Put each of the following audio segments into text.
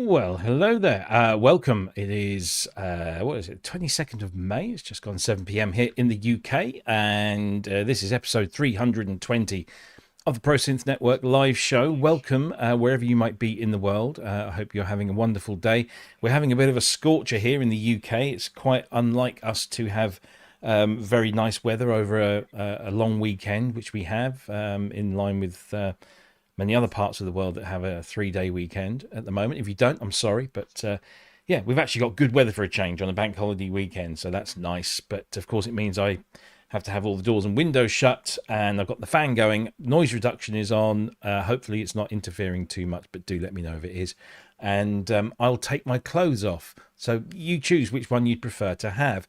Well, hello there. Welcome. It is, what is it, 22nd of May. It's just gone 7 p.m. here in the UK. And this is episode 320 of the Pro Synth Network live show. Welcome, wherever you might be in the world. I hope you're having a wonderful day. We're having a bit of a scorcher here in the UK. It's quite unlike us to have very nice weather over a long weekend, which we have in line with many other parts of the world that have a 3-day weekend at the moment. If you don't, I'm sorry, but yeah, we've actually got good weather for a change on a bank holiday weekend, so that's nice. But of course, it means I have to have all the doors and windows shut, and I've got the fan going. Noise reduction is on. Hopefully, it's not interfering too much, but do let me know if it is. And I'll take my clothes off. So you choose which one you'd prefer to have.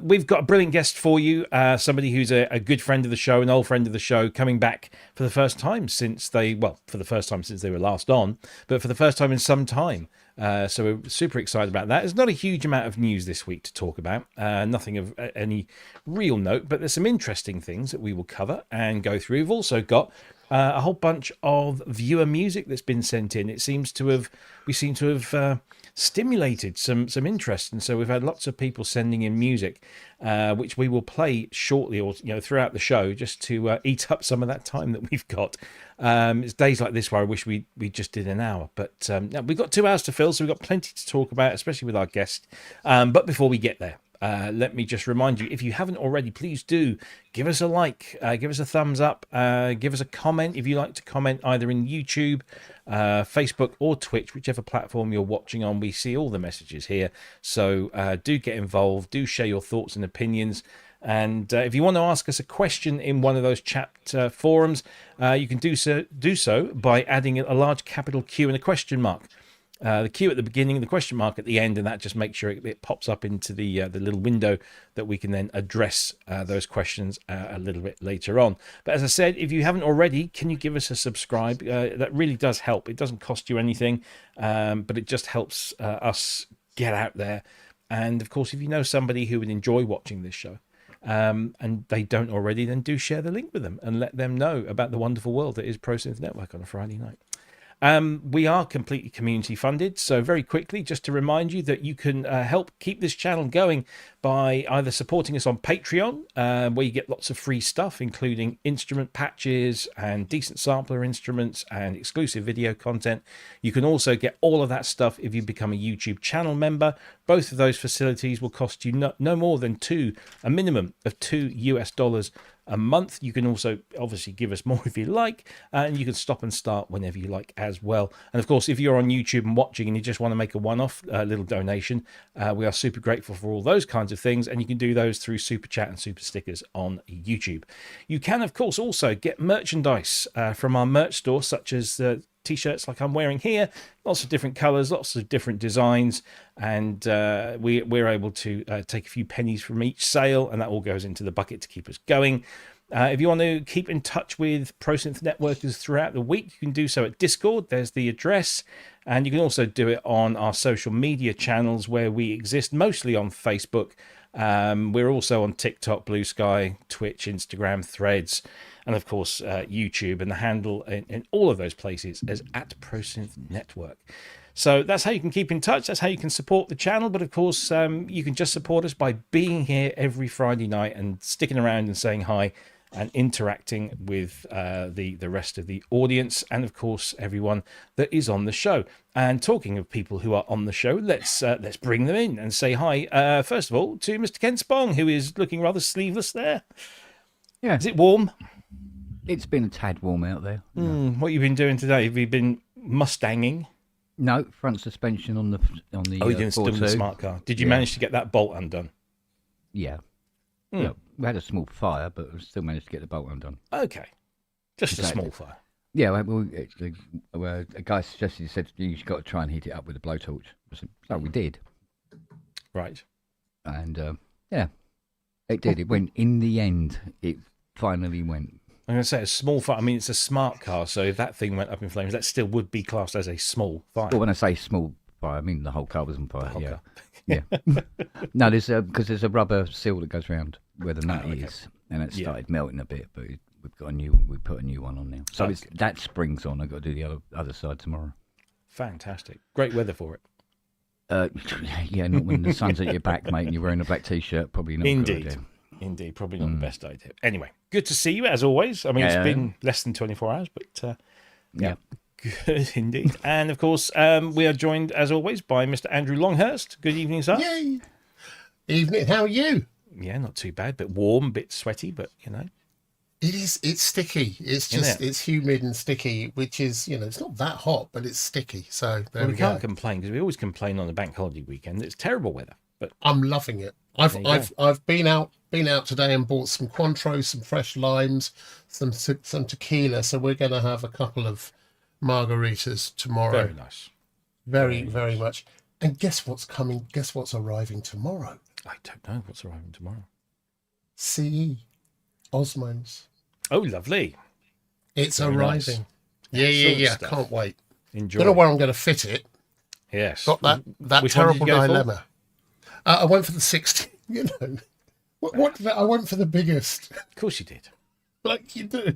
We've got a brilliant guest for you, somebody who's a good friend of the show, an old friend of the show, coming back for the first time since they were last on, but for the first time in some time. So we're super excited about that. There's not a huge amount of news this week to talk about, nothing of any real note, but there's some interesting things that we will cover and go through. We've also got a whole bunch of viewer music that's been sent in. We seem to have stimulated some interest, and so we've had lots of people sending in music, which we will play shortly, or throughout the show, just to eat up some of that time that we've got. It's days like this where I wish we just did an hour, but we've got 2 hours to fill, so we've got plenty to talk about, especially with our guest. But before we get there, let me just remind you, if you haven't already, please do give us a like, give us a thumbs up, give us a comment if you like to comment either in YouTube, Facebook or Twitch, whichever platform you're watching on. We see all the messages here, so do get involved, do share your thoughts and opinions. And if you want to ask us a question in one of those chat forums, you can do so by adding a large capital Q and a question mark. The Q at the beginning, the question mark at the end, and that just makes sure it pops up into the little window that we can then address those questions a little bit later on. But as I said, if you haven't already, can you give us a subscribe? That really does help. It doesn't cost you anything, but it just helps us get out there. And of course, if you know somebody who would enjoy watching this show, and they don't already, then do share the link with them and let them know about the wonderful world that is Pro Synth Network on a Friday night. We are completely community funded, so very quickly, just to remind you that you can help keep this channel going by either supporting us on Patreon, where you get lots of free stuff, including instrument patches and decent sampler instruments and exclusive video content. You can also get all of that stuff if you become a YouTube channel member. Both of those facilities will cost you no more than a minimum of $2 a month. You can also obviously give us more if you like, and you can stop and start whenever you like as well. And of course, if you're on YouTube and watching and you just want to make a one-off little donation, we are super grateful for all those kinds of things, and you can do those through Super Chat and Super Stickers on YouTube. You can of course also get merchandise from our merch store, such as t-shirts like I'm wearing here, lots of different colors, lots of different designs, and we're able to take a few pennies from each sale, and that all goes into the bucket to keep us going. If you want to keep in touch with Pro Synth Networkers throughout the week, you can do so at Discord. There's the address, and you can also do it on our social media channels, where we exist mostly on Facebook. We're also on TikTok, Blue Sky, Twitch, Instagram, Threads, and of course YouTube, and the handle in all of those places is at ProSynth Network. So that's how you can keep in touch. That's how you can support the channel. But of course, you can just support us by being here every Friday night and sticking around and saying hi and interacting with the rest of the audience, and of course everyone that is on the show. And talking of people who are on the show, let's bring them in and say hi. First of all, to Mr. Ken Spong, who is looking rather sleeveless there. Yeah. Is it warm? It's been a tad warm out there. What have you been doing today? Have you been Mustanging? No, front suspension on the Oh, you didn't do the smart car. Did you manage to get that bolt undone? Yeah. Yeah. We had a small fire, but we still managed to get the bolt undone. Okay. Just a small fire. Yeah, well, a guy suggested, he said, you've got to try and heat it up with a blowtorch. So we did. Right. And, yeah, it did. It went, in the end, it finally went. I'm going to say a small fire. I mean, it's a smart car, so if that thing went up in flames, that still would be classed as a small fire. Well, when I say small fire, I mean the whole car was on fire. The whole car. Yeah. No, because there's a rubber seal that goes around where the nut is, and it started melting a bit, but we put a new one on now. So that spring's on. I've got to do the other side tomorrow. Fantastic. Great weather for it. Yeah, not when the sun's at your back, mate, and you're wearing a black t-shirt. Probably not a good idea. Indeed. Probably not the best idea. Anyway, good to see you as always. I mean, it's been less than 24 hours, but yeah. Good indeed. And of course, we are joined as always by Mr. Andrew Longhurst. Good evening, sir. Yay. Evening. How are you? Yeah, not too bad. Bit warm, bit sweaty, but It is. It's sticky. It's just. It's humid and sticky, which is, it's not that hot, but it's sticky. So we can't complain because we always complain on the bank holiday weekend. It's terrible weather, but I'm loving it. I've been out today and bought some Cointreau, some fresh limes, some tequila. So we're going to have a couple of margaritas tomorrow. Very nice. Very much. And guess what's coming? Guess what's arriving tomorrow? I don't know what's arriving tomorrow. CE Osmos. Oh, lovely. It's Very arriving. Nice. Yeah. Stuff. Can't wait. Enjoy. Don't know where I'm going to fit it. Yes. Got that Which one did terrible you go dilemma. I went for the 60. I went for the biggest. Of course you did. Like you do.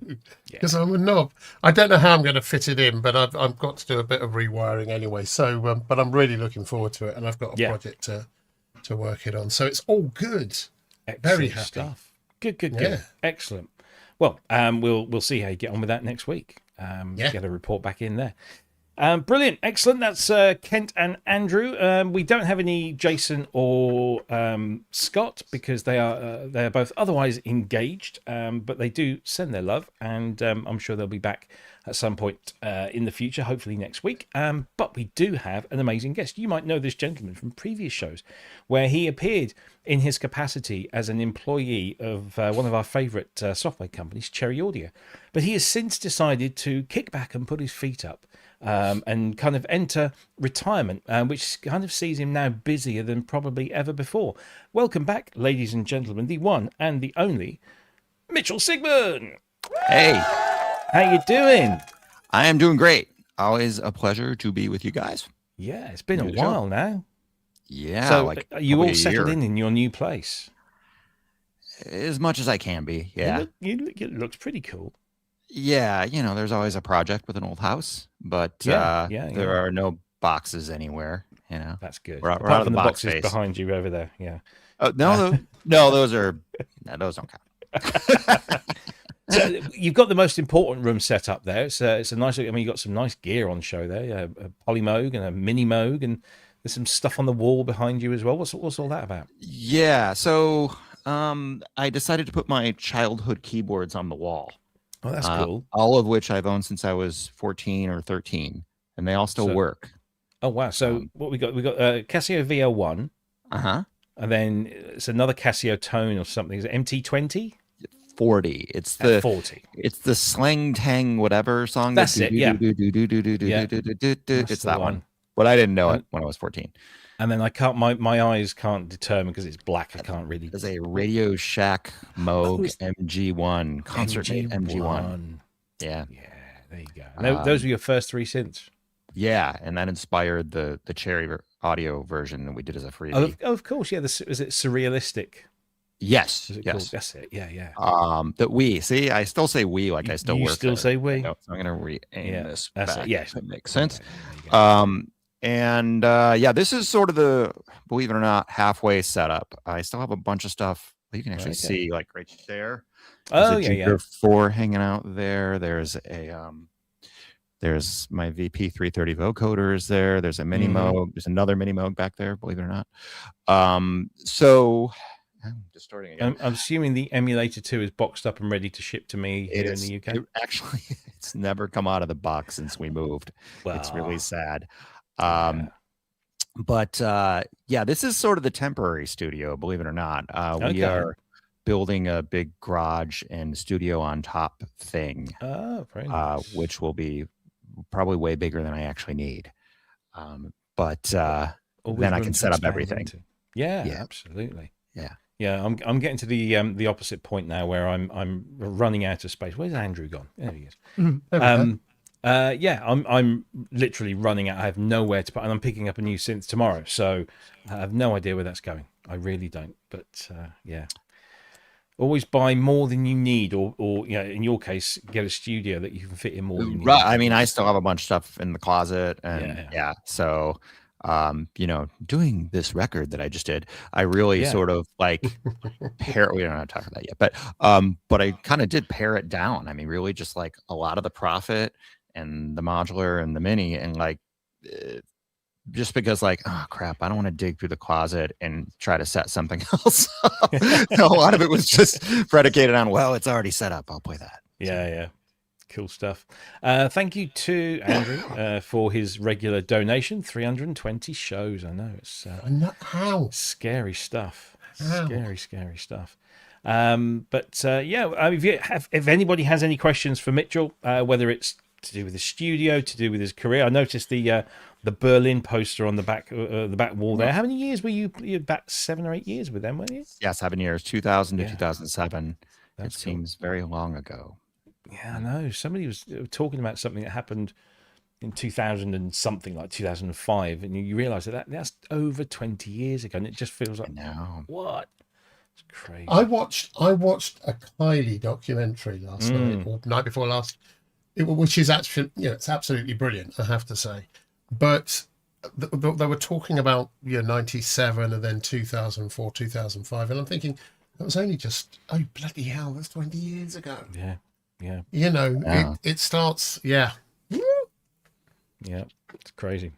Because I'm a knob. I don't know how I'm going to fit it in, but I've got to do a bit of rewiring anyway. So, but I'm really looking forward to it, and I've got a project to work it on. So it's all good. Excellent Very happy. Stuff. Good. Yeah. Excellent. Well, we'll see how you get on with that next week. Get a report back in there. Brilliant, excellent. That's Kent and Andrew. We don't have any Jason or Scott because they are both otherwise engaged, but they do send their love, and I'm sure they'll be back at some point in the future, hopefully next week. But we do have an amazing guest. You might know this gentleman from previous shows where he appeared in his capacity as an employee of one of our favourite software companies, Cherry Audio. But he has since decided to kick back and put his feet up and kind of enter retirement, which kind of sees him now busier than probably ever before. Welcome back, ladies and gentlemen, the one and the only Mitchell Sigman. Hey. How you doing? I am doing great. Always a pleasure to be with you guys. Yeah, it's been a while now. Yeah. So are you all settled in your new place? As much as I can be, yeah. It looks pretty cool. Yeah, there's always a project with an old house, but there are no boxes anywhere, That's good. We're Apart out of from the box boxes space. Behind you over there, yeah. Oh, no, those don't count. So you've got the most important room set up there. It's a nice. I mean, you've got some nice gear on show there. A Polymoog and a Mini Moog, and there's some stuff on the wall behind you as well. What's all that about? Yeah, so I decided to put my childhood keyboards on the wall. Oh, that's cool. All of which I've owned since I was 14 or 13, and they all still work. Oh wow! So what we got? We got Casio VL1. And then it's another Casio Tone or something. Is it MT20? 40. It's the 40. It's the Slang Tang whatever song. That's it. Yeah. It's that one. But I didn't know it when I was 14. And then I can't. My eyes can't determine because it's black. I can't really. There's a Radio Shack Moog MG1 concert MG1. Yeah. Yeah. There you go. Those were your first three synths. Yeah, and that inspired the Cherry Audio version that we did as a freebie. Of course. Yeah. Is it Surrealistic? Yes. Is it yes. called? That's it. Yeah. That we see. I still say we like I still you work. Still there. say we. So I'm gonna re-aim this. That's back. it. Yes. That makes sense. This is sort of the, believe it or not, halfway setup. I still have a bunch of stuff you can actually see, like right there. There's a Jupiter 4 hanging out there. There's a there's my VP 330 vocoder is there. There's a Mini Moog. There's another Mini Moog back there, believe it or not. So I'm just starting again. I'm assuming the Emulator 2 is boxed up and ready to ship to me here in the UK. Actually, it's never come out of the box since we moved. Well, it's really sad. But this is sort of the temporary studio, believe it or not. We are building a big garage and studio on top thing, very nice. Which will be probably way bigger than I actually need. But then I can set up everything. Yeah, absolutely. Yeah, I'm getting to the opposite point now where I'm running out of space. Where's Andrew gone? There he is. I'm literally running out. I have nowhere to put, and I'm picking up a new synth tomorrow, so I have no idea where that's going. I really don't. But Always buy more than you need, or in your case, get a studio that you can fit in more than you need. I mean, I still have a bunch of stuff in the closet, and so doing this record that I just did, I really sort of like we don't have to talk about that yet, but I kind of did pare it down. I mean, really just like a lot of the Prophet and the modular and the mini, and like just because like, oh crap, I don't want to dig through the closet and try to set something else up. So a lot of it was just predicated on, well, it's already set up, I'll play that. Yeah. Cool stuff. Thank you to Andrew for his regular donation. 320 shows. I know it's how scary stuff. Scary stuff. If anybody has any questions for Mitchell, whether it's to do with his studio, to do with his career, I noticed the Berlin poster on the back wall there. How many years were you? About 7 or 8 years with them, weren't you? Yeah, 7 years, 2000 to 2007. That seems very long ago. Yeah, I know. Somebody was talking about something that happened in 2000 and something, like 2005, and you realise that's over 20 years ago, and it just feels like, what? It's crazy. I watched a Kylie documentary last night, or night before last, which is actually, it's absolutely brilliant, I have to say. But they were talking about 97 and then 2004, 2005, and I'm thinking that was only just, oh bloody hell, that's 20 years ago. Yeah. It starts. Yeah, it's crazy.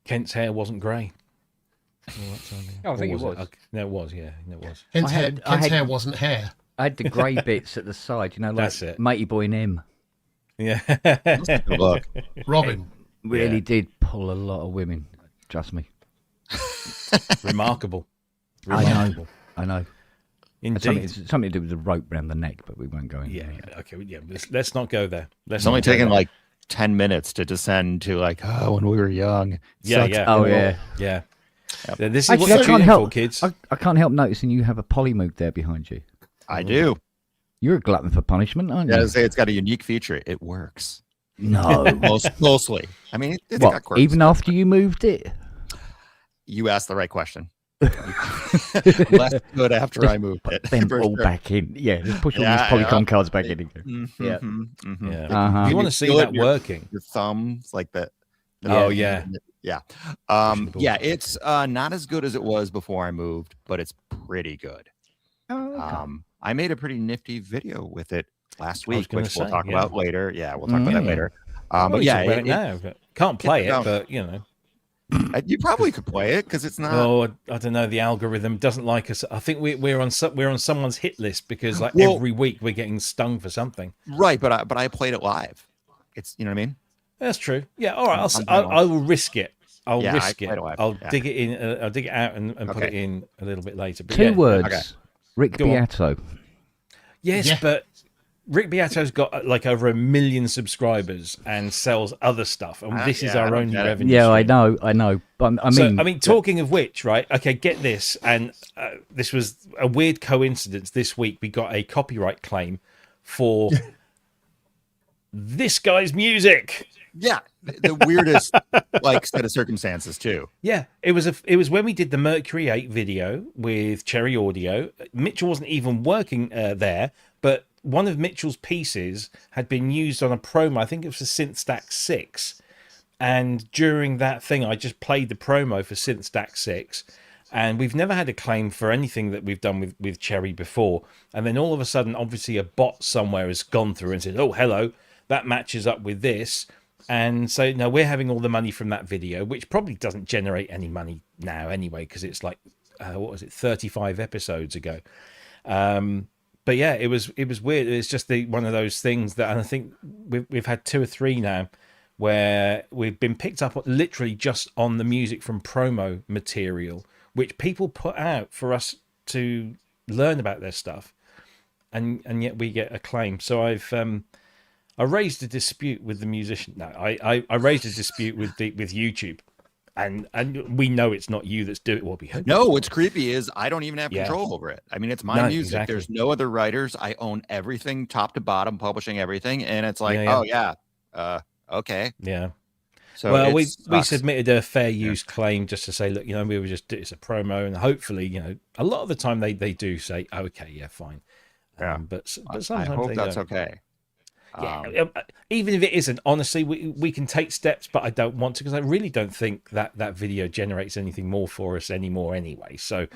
Kent's hair wasn't grey. I think it was. No, it was. Yeah, it was. Kent's hair wasn't hair. I had the grey bits at the side, like that's it. Matey Boy and M. Yeah. Look, Robin really did pull a lot of women. Trust me. Remarkable. I know. Indeed. Something to do with the rope around the neck, but we won't go in. Yeah. Okay. Yeah. Let's not go there. It's only taken like 10 minutes to descend to like, when we were young. Yeah. This is actually, what you're for, kids. I can't help noticing you have a polymoog there behind you. I do. You're a glutton for punishment, aren't you? Yeah, it's got a unique feature. It works. No. Most closely. I mean, it's got quirks. Even after you moved it? You asked the right question. Less good after I moved it. Them all back in. Yeah, just push all these Polycom cards back in again. You want to see that working. Your thumbs, like that. Yeah. It's not as good as it was before I moved, but it's pretty good. I made a pretty nifty video with it last week, which we'll talk about later. Yeah, we'll talk about that later. Can't play it, but you probably could play it because it's not. Oh, I don't know. The algorithm doesn't like us. I think we're on someone's hit list because every week we're getting stung for something. Right, but I played it live. It's what I mean. That's true. Yeah. All right. I will risk it. I'll risk it. I'll dig it in. I'll dig it out and put it in a little bit later. But 2 words. Okay. Rick Beato. Yes, but Rick Beato's got like over 1 million subscribers and sells other stuff, and this is our only revenue. Yeah, stream. I know. But I mean, talking of which, right? Okay, get this, and this was a weird coincidence. This week we got a copyright claim for this guy's music. Yeah, the weirdest set of circumstances too. Yeah, it was when we did the Mercury 8 video with Cherry Audio. Mitchell wasn't even working there, but one of Mitchell's pieces had been used on a promo. I think it was for Synth Stack 6, and during that thing, I just played the promo for Synth Stack 6. And we've never had a claim for anything that we've done with Cherry before. And then all of a sudden, obviously, a bot somewhere has gone through and said, "Oh, hello, that matches up with this." And so now we're having all the money from that video, which probably doesn't generate any money now anyway, because it's like, 35 episodes ago. But yeah, it was weird. It's just one of those things that, and I think we've had 2 or 3 now where we've been picked up literally just on the music from promo material, which people put out for us to learn about their stuff, and yet we get a claim. So I raised a dispute with the musician. No, I raised a dispute with YouTube, and we know it's not you that's doing it. Well, we hope. No, what's creepy is I don't even have control over it. I mean, it's my music. Exactly. There's no other writers. I own everything, top to bottom, publishing everything, and it's like, okay, yeah. So well, we submitted a fair use claim just to say, look, we were just, it's a promo, and hopefully, a lot of the time they do say, oh, okay, yeah, fine. But sometimes I hope that's don't. okay. Yeah, even if it isn't, honestly, we can take steps, but I don't want to, because I really don't think that video generates anything more for us anymore anyway. So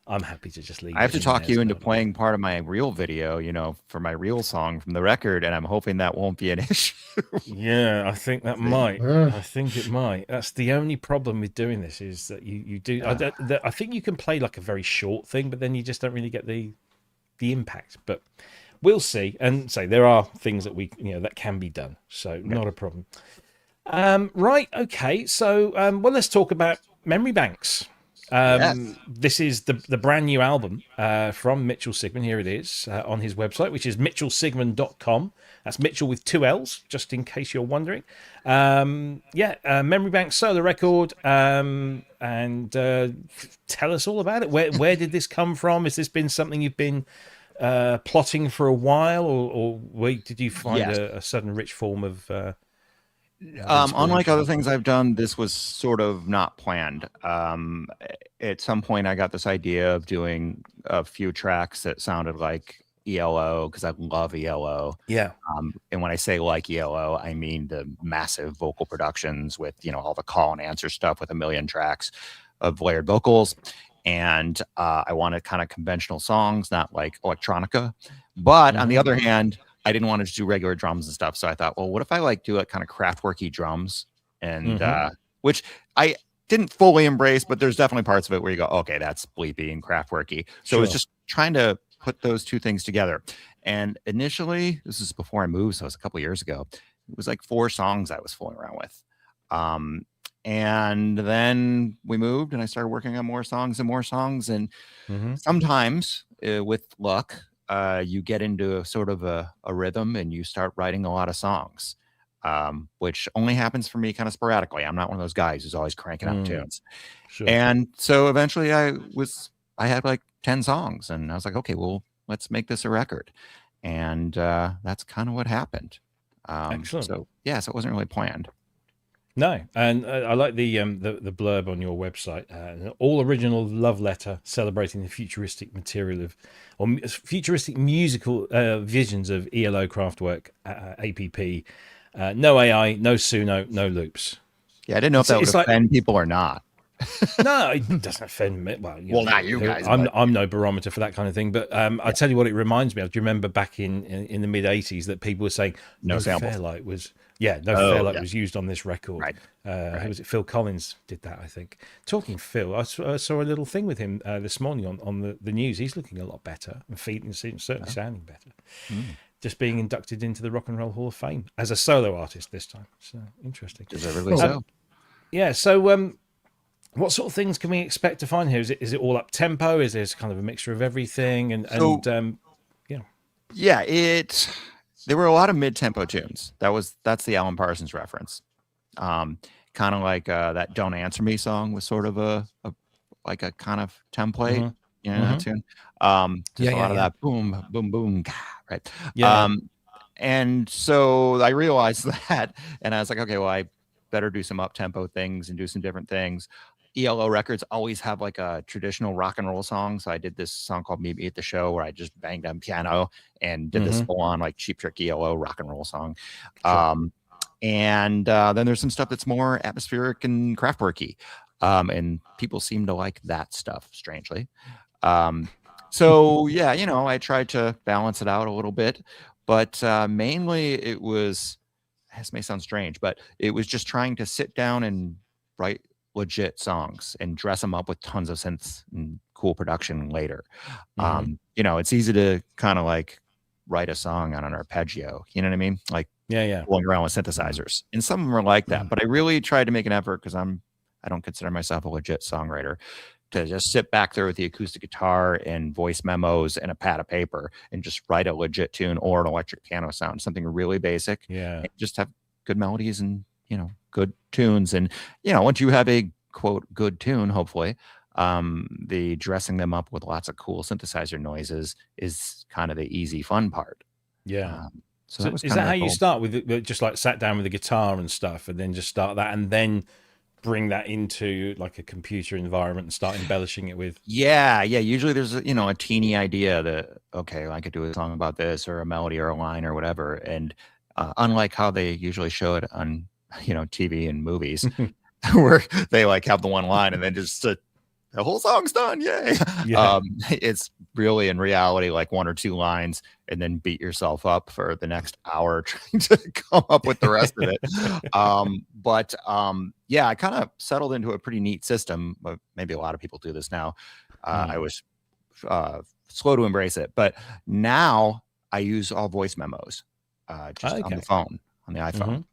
I'm happy to just leave. I have to talk you into playing part of my reel video, for my reel song from the record, and I'm hoping that won't be an issue. Yeah, I think that might. I think it might. That's the only problem with doing this, is that you do. I think you can play like a very short thing, but then you just don't really get the impact. But we'll see. And say there are things that we that can be done. So not a problem. Right. Okay. So well, let's talk about memory banks. This is the brand new album from Mitchell Sigman. Here it is on his website, which is mitchellsigman.com. That's Mitchell with 2 L's, just in case you're wondering. Memory Bank solo record. And tell us all about it. Where did this come from? Has this been something you've been plotting for a while, or did you find a sudden rich form of unlike other things I've done, this was sort of not planned. At some point I got this idea of doing a few tracks that sounded like ELO, because I love ELO. And when I say like ELO, I mean the massive vocal productions with all the call and answer stuff with 1 million tracks of layered vocals. And I wanted kind of conventional songs, not like electronica. But on the other hand, I didn't want to just do regular drums and stuff. So I thought, well, what if I do a kind of Kraftwerky drums, and which I didn't fully embrace, but there's definitely parts of it where you go, okay, that's bleepy and Kraftwerky. So it was just trying to put those two things together. And initially, this is before I moved, so it was a couple of years ago, it was like 4 songs I was fooling around with. And then we moved, and I started working on more songs. And sometimes with luck, you get into sort of a rhythm, and you start writing a lot of songs, which only happens for me kind of sporadically. I'm not one of those guys who's always cranking out tunes. And so eventually I had like 10 songs, and I was like, okay, well, let's make this a record. And that's kind of what happened. Excellent. So it wasn't really planned. No, and I like the blurb on your website. All original love letter celebrating the futuristic futuristic musical visions of ELO Kraftwerk APP. No AI, no Suno, no loops. Yeah, I didn't know if that would offend people or not. No, it doesn't offend me. Well, not you guys. I'm no barometer for that kind of thing. But I tell you what, it reminds me of. Do you remember back in the mid '80s that people were saying no Fairlight was Fairlight was used on this record. Right. Who was it? Phil Collins did that, I think. Talking Phil, I saw a little thing with him this morning on the news. He's looking a lot better and certainly sounding better. Just being inducted into the Rock and Roll Hall of Fame as a solo artist this time. So interesting. Deservedly so. Yeah. So. What sort of things can we expect to find here? Is it all up tempo? Is there kind of a mixture of everything? There were a lot of mid tempo tunes. That's the Alan Parsons reference. Kind of like that "Don't Answer Me" song was sort of a kind of template, that tune. Just a lot of that boom, boom, boom, right? And so I realized that, and I was like, okay, well, I better do some up tempo things and do some different things. ELO records always have like a traditional rock and roll song. So I did this song called Meet Me at the Show, where I just banged on piano and did this full on like Cheap Trick ELO rock and roll song. And then there's some stuff that's more atmospheric and Kraftwerky. And people seem to like that stuff, strangely. So I tried to balance it out a little bit, but mainly it was, this may sound strange, but it was just trying to sit down and write legit songs and dress them up with tons of synths and cool production later. It's easy to kind of like write a song on an arpeggio, you know what I mean? Like fooling around with synthesizers. And some of them are like that, but I really tried to make an effort, because I don't consider myself a legit songwriter, to just sit back there with the acoustic guitar and voice memos and a pad of paper and just write a legit tune or an electric piano sound, something really basic. And just have good melodies and, good tunes. And, once you have a quote good tune, hopefully, the dressing them up with lots of cool synthesizer noises is kind of the easy fun part. So that was is kind that of how the you goal. start with it, just like sat down with the guitar and stuff, and then just start that, and then bring that into like a computer environment and start embellishing it with? Yeah. Usually there's a teeny idea that, okay, I could do a song about this or a melody or a line or whatever. And unlike how they usually show it on TV and movies, where they like have the one line and then just the whole song's done, yay. Yeah. It's really in reality like one or two lines, and then beat yourself up for the next hour trying to come up with the rest of it. But I kind of settled into a pretty neat system. But maybe a lot of people do this now. I was slow to embrace it, but now I use all voice memos just on the phone, on the iPhone.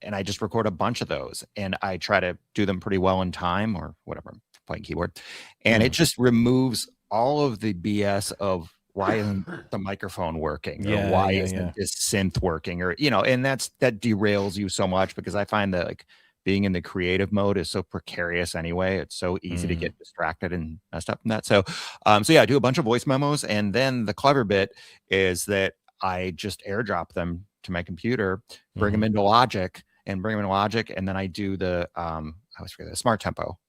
And I just record a bunch of those, and I try to do them pretty well in time or whatever, playing keyboard. And it just removes all of the BS of why isn't the microphone working, or why isn't this synth working, or, and that derails you so much, because I find that like being in the creative mode is so precarious anyway. It's so easy to get distracted and messed up from that. So, I do a bunch of voice memos, and then the clever bit is that I just airdrop them to my computer, bring them into Logic, and then I do the I always forget the smart tempo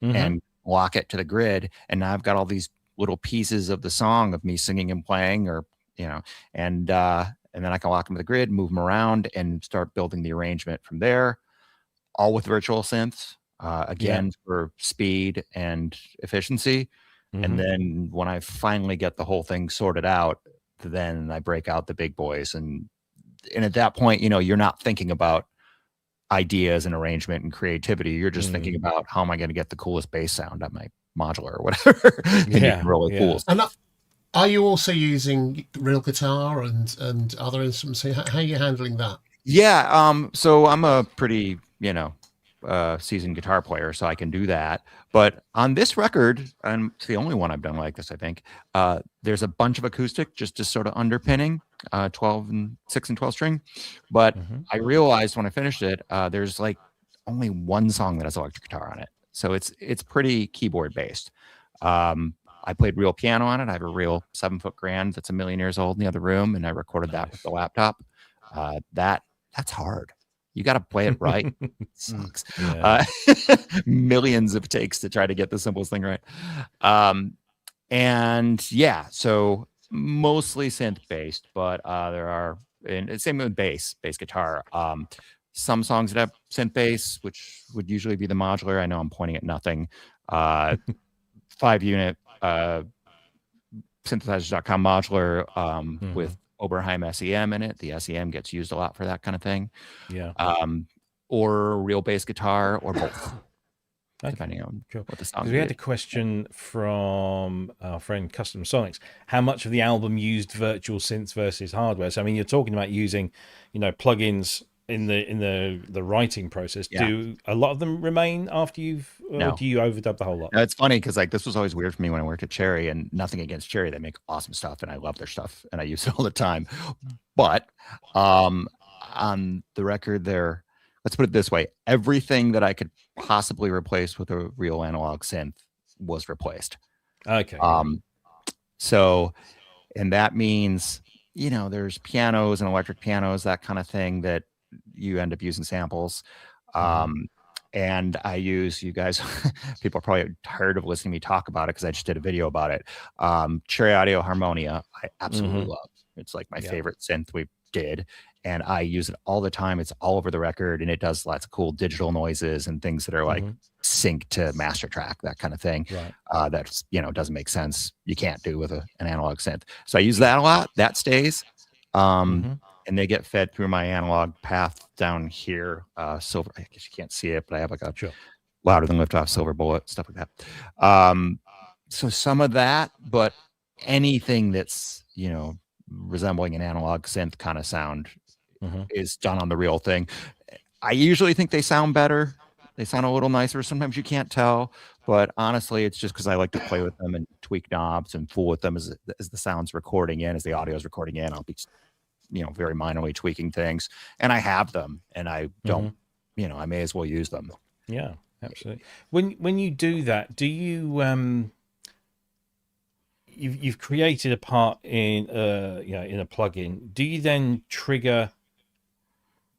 and lock it to the grid, and now I've got all these little pieces of the song of me singing and playing, or and then I can lock them to the grid, move them around, and start building the arrangement from there, all with virtual synths, again for speed and efficiency. And then when I finally get the whole thing sorted out, then I break out the big boys, and at that point, you're not thinking about ideas and arrangement and creativity. You're just thinking about, how am I going to get the coolest bass sound on my modular or whatever. And you can really cool. And are you also using real guitar and other instruments? How are you handling that? Yeah. So I'm a pretty, seasoned guitar player, so I can do that. But on this record, and it's the only one I've done like this, I think, there's a bunch of acoustic just to sort of underpinning 6 and 12 string. But I realized when I finished it, there's like only one song that has electric guitar on it. So it's pretty keyboard based. I played real piano on it. I have a real 7-foot grand that's a million years old in the other room, and I recorded that with the laptop. That's hard. You got to play it right. It sucks. Millions of takes to try to get the simplest thing right. So mostly synth based, but there are, and same with bass guitar. Some songs that have synth bass, which would usually be the modular. I know I'm pointing at nothing. 5-unit synthesizers.com modular with Oberheim SEM in it. The SEM gets used a lot for that kind of thing. Or real bass guitar, or both, depending on what the song is. We had a question from our friend Custom Sonics. How much of the album used virtual synths versus hardware? So I mean, you're talking about using, plugins in the writing process. Do a lot of them remain after you've do you overdub the whole lot? No, it's funny because like this was always weird for me when I worked at Cherry, and nothing against Cherry. They make awesome stuff and I love their stuff and I use it all the time. But on the record there, let's put it this way, everything that I could possibly replace with a real analog synth was replaced. Okay. So, and that means, there's pianos and electric pianos, that kind of thing, that you end up using samples. And I use, you guys, people are probably tired of listening to me talk about it because I just did a video about it. Cherry Audio Harmonia, I absolutely love. It's like my favorite synth we did. And I use it all the time. It's all over the record, and it does lots of cool digital noises and things that are like sync to master track, that kind of thing. That's, doesn't make sense. You can't do with an analog synth. So I use that a lot. That stays. And they get fed through my analog path down here. Silver, I guess you can't see it, but I have like a louder than liftoff silver bullet, stuff like that. So some of that, but anything that's, resembling an analog synth kind of sound is done on the real thing. I usually think they sound better. They sound a little nicer. Sometimes you can't tell, but honestly, it's just because I like to play with them and tweak knobs and fool with them as the sound's recording in, as the audio is recording in. I'll be, very minorly tweaking things, and I have them, and I don't, I may as well use them. Yeah, absolutely. When you do that, do you you've created a part in in a plugin. Do you then trigger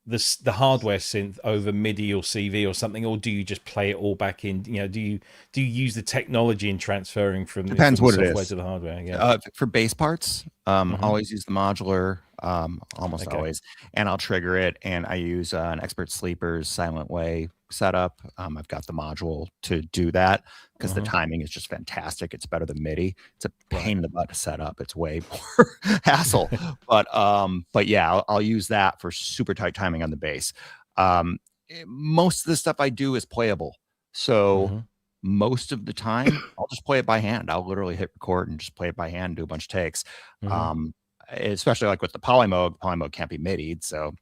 the hardware synth over MIDI or CV or something, or do you just play it all back in? Do you use the technology in transferring from the software to the hardware? Yeah. For bass parts, always use the modular, almost always, and I'll trigger it, and I use an Expert Sleeper's Silent Way setup. I've got the module to do that because the timing is just fantastic. It's better than MIDI. It's a pain in the butt to set up. It's way more hassle, but yeah, I'll use that for super tight timing on the bass. Most of the stuff I do is playable, so most of the time I'll just play it by hand. I'll literally hit record and just play it by hand, do a bunch of takes. Especially like with the polymode can't be MIDI'd, so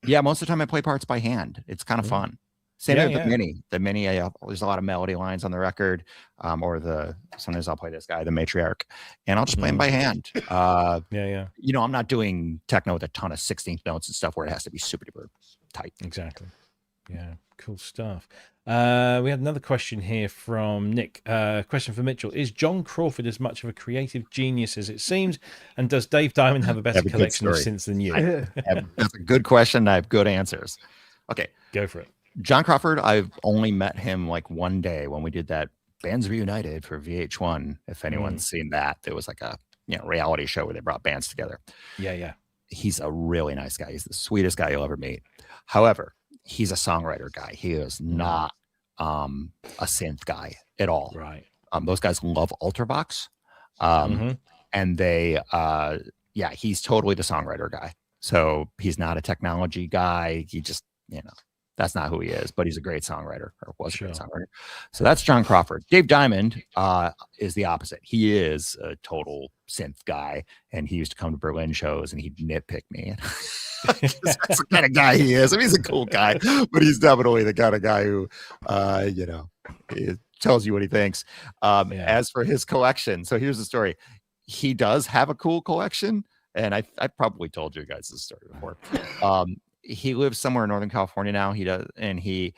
yeah, most of the time I play parts by hand. It's kind of fun. Same with the Mini. The Mini, there's a lot of melody lines on the record, or sometimes I'll play this guy, the Matriarch, and I'll just play them by hand. I'm not doing techno with a ton of 16th notes and stuff where it has to be super duper tight. Exactly. Yeah, cool stuff. We had another question here from Nick. Question for Mitchell: is John Crawford as much of a creative genius as it seems, and does Dave Diamond have a better collection of synths than you? That's a good question. I have good answers. Okay, go for it. John Crawford, I've only met him like one day when we did that Bands Reunited for VH1. If anyone's seen that, there was like a reality show where they brought bands together. Yeah. He's a really nice guy. He's the sweetest guy you'll ever meet. However, he's a songwriter guy. He is not a synth guy at all. Right. Those guys love Ultravox. And they, he's totally the songwriter guy. So he's not a technology guy. He just, that's not who he is, but he's a great songwriter, or was a great songwriter. So that's John Crawford.Ave Diamond is the opposite. He is a total synth guy, and he used to come to Berlin shows, and he'd nitpick me. That's the kind of guy he is. I mean, he's a cool guy, but he's definitely the kind of guy who, he tells you what he thinks. As for his collection, so here's the story. He does have a cool collection, and I probably told you guys this story before. He lives somewhere in Northern California now. He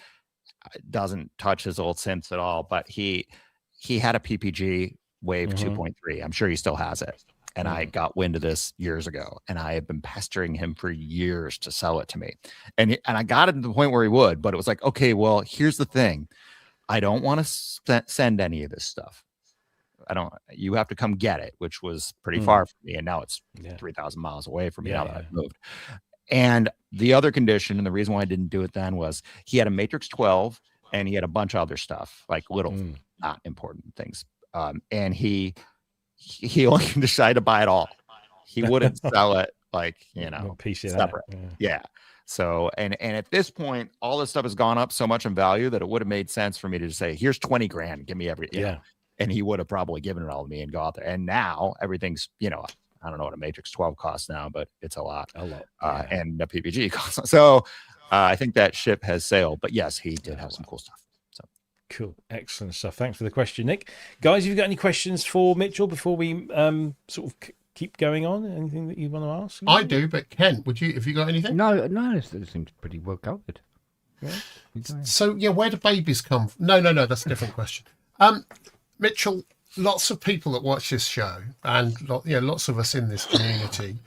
doesn't touch his old synths at all, but he had a PPG Wave 2.3. I'm sure he still has it. And I got wind of this years ago, and I have been pestering him for years to sell it to me. And I got it to the point where he would, but it was like, okay, well, here's the thing. I don't want to send any of this stuff. You have to come get it, which was pretty far from me. And now it's 3,000 miles away from me now that I've moved. And the other condition, and the reason why I didn't do it then, was he had a Matrix 12 and he had a bunch of other stuff, like little not important things. And he only decided to buy it all. He wouldn't sell it piece of separate. Yeah. So, and at this point, all this stuff has gone up so much in value that it would have made sense for me to just say, here's 20 grand, give me everything. Yeah. And he would have probably given it all to me and go out there. And now everything's, I don't know what a Matrix 12 costs now, but it's a lot. And the PPG costs. So I think that ship has sailed. But yes, he did have some cool stuff. So cool. Excellent stuff. Thanks for the question, Nick. Guys, have you got any questions for Mitchell before we sort of keep going on? Anything that you want to ask? I do, but Ken, have you got anything? No, it seems pretty well covered. Yeah. So, where do babies come from? No, that's a different question. Mitchell, lots of people that watch this show, and lots of us in this community,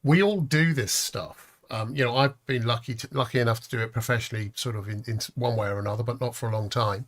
we all do this stuff. I've been lucky enough to do it professionally, sort of in one way or another, but not for a long time.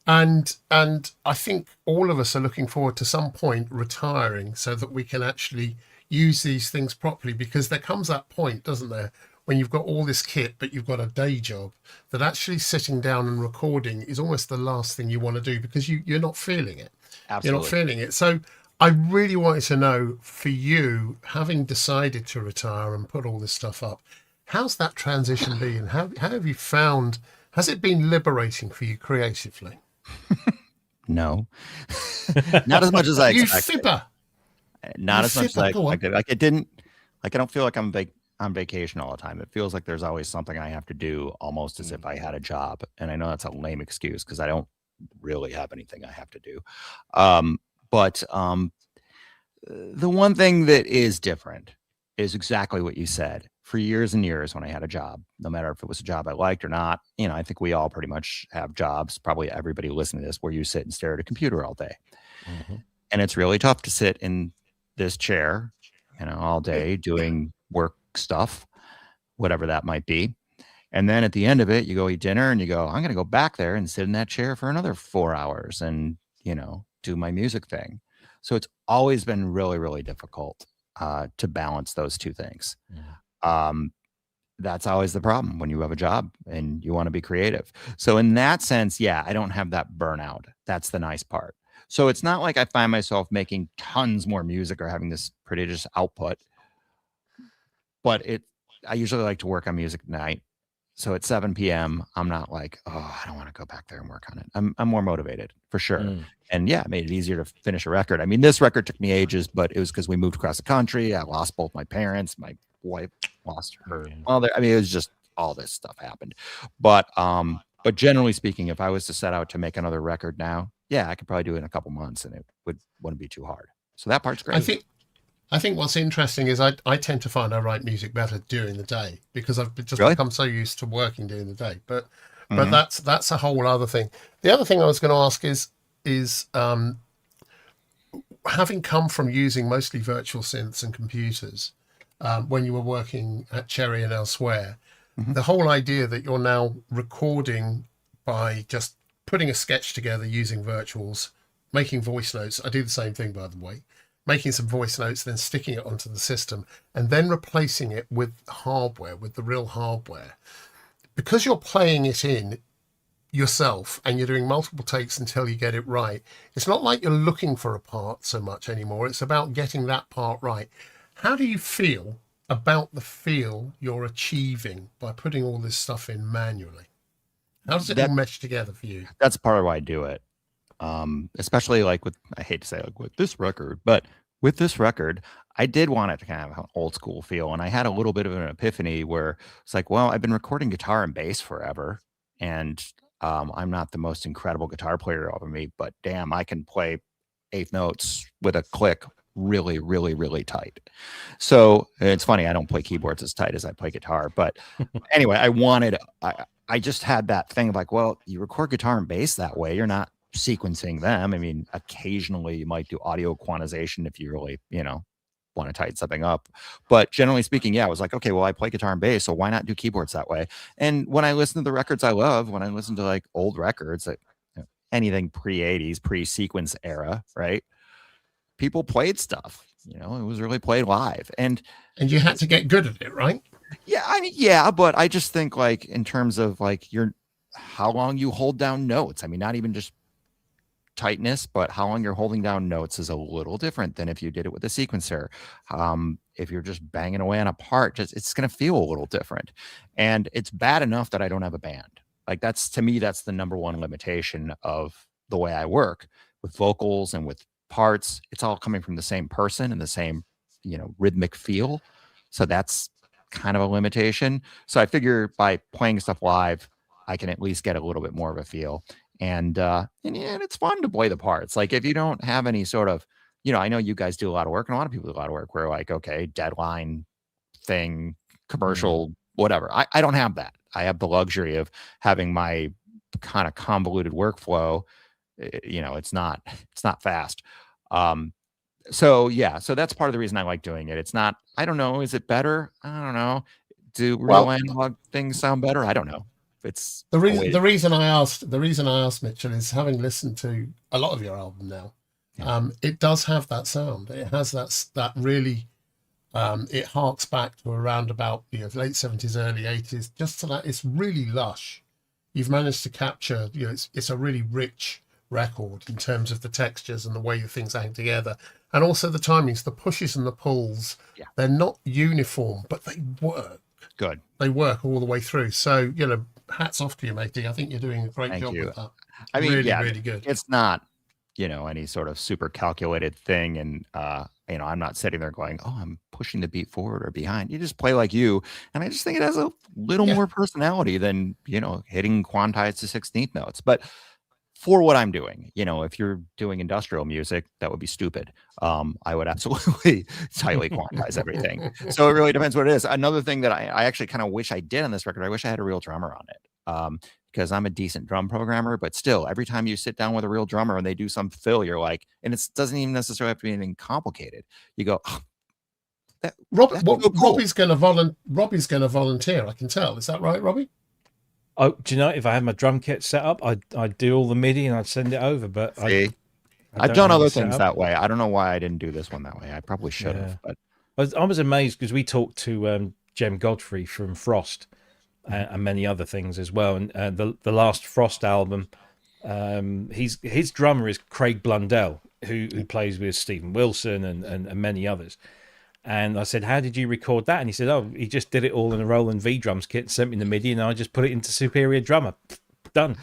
And I think all of us are looking forward to some point retiring so that we can actually use these things properly, because there comes that point, doesn't there, when you've got all this kit, but you've got a day job, that actually sitting down and recording is almost the last thing you want to do, because you're not feeling it. Absolutely. You're not feeling it. So I really wanted to know, for you, having decided to retire and put all this stuff up, how's that transition been? How have you found, has it been liberating for you creatively? No. Not as much as I expected. You fibber. Not as much as I expected. Like it didn't, I don't feel like I'm on vacation all the time. It feels like there's always something I have to do, almost as if I had a job. And I know that's a lame excuse because I don't really have anything I have to do. But the one thing that is different is exactly what you said. For years and years, when I had a job, no matter if it was a job I liked or not, I think we all pretty much have jobs, probably everybody listening to this, where you sit and stare at a computer all day. And it's really tough to sit in this chair, all day doing work stuff, whatever that might be. And then at the end of it, you go eat dinner and you go, I'm going to go back there and sit in that chair for another 4 hours and, do my music thing. So it's always been really, really difficult to balance those two things. That's always the problem when you have a job and you want to be creative. So in that sense, yeah, I don't have that burnout. That's the nice part. So it's not like I find myself making tons more music or having this prodigious output, but I usually like to work on music at night. So at 7 p.m., I'm not like, oh, I don't want to go back there and work on it. I'm more motivated for sure. And yeah, it made it easier to finish a record. I mean, this record took me ages, but it was because we moved across the country. I lost both my parents. My wife lost her mother. I mean, it was just all this stuff happened. But generally speaking, if I was to set out to make another record now, yeah, I could probably do it in a couple months and it wouldn't be too hard. So that part's great. I think what's interesting is I tend to find I write music better during the day because I've just become so used to working during the day. But that's a whole other thing. The other thing I was going to ask is having come from using mostly virtual synths and computers when you were working at Cherry and elsewhere, the whole idea that you're now recording by just putting a sketch together using virtuals, making voice notes. I do the same thing, by the way. Making some voice notes, then sticking it onto the system, and then replacing it with hardware, with the real hardware. Because you're playing it in yourself and you're doing multiple takes until you get it right, it's not like you're looking for a part so much anymore. It's about getting that part right. How do you feel about the feel you're achieving by putting all this stuff in manually? How does it all mesh together for you? That's part of why I do it. Especially like I hate to say like with this record, but with this record, I did want it to kind of have an old school feel. And I had a little bit of an epiphany where it's like, well, I've been recording guitar and bass forever. And I'm not the most incredible guitar player over me, but damn, I can play eighth notes with a click really, really, really tight. So it's funny, I don't play keyboards as tight as I play guitar. But anyway, I just had that thing of like, well, you record guitar and bass that way. You're not sequencing them. I mean, occasionally you might do audio quantization if you really, want to tighten something up. But generally speaking, yeah, I was like, okay, well, I play guitar and bass, so why not do keyboards that way? And when I listen to the records I love, when I listen to like old records, like anything pre-80s, pre-sequence era, right? People played stuff, it was really played live. And you had to get good at it, right? Yeah, I mean, yeah, but I just think like in terms of like how long you hold down notes. I mean, not even just tightness, but how long you're holding down notes is a little different than if you did it with a sequencer. If you're just banging away on a part, it's going to feel a little different. And it's bad enough that I don't have a band. Like to me, that's the number one limitation of the way I work with vocals and with parts. It's all coming from the same person and the same, rhythmic feel. So that's kind of a limitation. So I figure by playing stuff live, I can at least get a little bit more of a feel. And it's fun to play the parts. Like if you don't have any sort of, I know you guys do a lot of work and a lot of people do a lot of work where like, okay, deadline thing, commercial, whatever. I don't have that. I have the luxury of having my kind of convoluted workflow. It's not fast. So that's part of the reason I like doing it. It's not, I don't know. Is it better? I don't know. Do real analog things sound better? I don't know. It's the reason I asked Mitchell is having listened to a lot of your album now, it does have that sound. It has that really, it harks back to around about late 70s, early 80s. Just to that, it's really lush. You've managed to capture, it's a really rich record in terms of the textures and the way the things hang together, and also the timings, the pushes and the pulls. Yeah. They're not uniform, but they work. Good. They work all the way through. So hats off to you, matey. I think you're doing a great job with that. I mean, really good. It's not, any sort of super calculated thing. And, I'm not sitting there going, oh, I'm pushing the beat forward or behind. You just play like you. And I just think it has a little more personality than, hitting quantized to 16th notes. But for what I'm doing, if you're doing industrial music, that would be stupid. I would absolutely tightly quantize everything. So it really depends what it is. Another thing that I actually kind of wish I did on this record, I wish I had a real drummer on it. because I'm a decent drum programmer, but still, every time you sit down with a real drummer and they do some fill, you're like, and it doesn't even necessarily have to be anything complicated. You go, oh, Robbie's going to volunteer. I can tell. Is that right, Robbie? Oh, do you know, if I had my drum kit set up, I'd do all the MIDI and I'd send it over. But I've done other things that way. I don't know why I didn't do this one that way. I probably should have. But I was amazed because we talked to Jem Godfrey from Frost and many other things as well. And the last Frost album, his drummer is Craig Blundell, who plays with Stephen Wilson and many others. And I said, how did you record that? And he said, oh, he just did it all in a Roland V drums kit and sent me the MIDI, and I just put it into Superior Drummer. Done.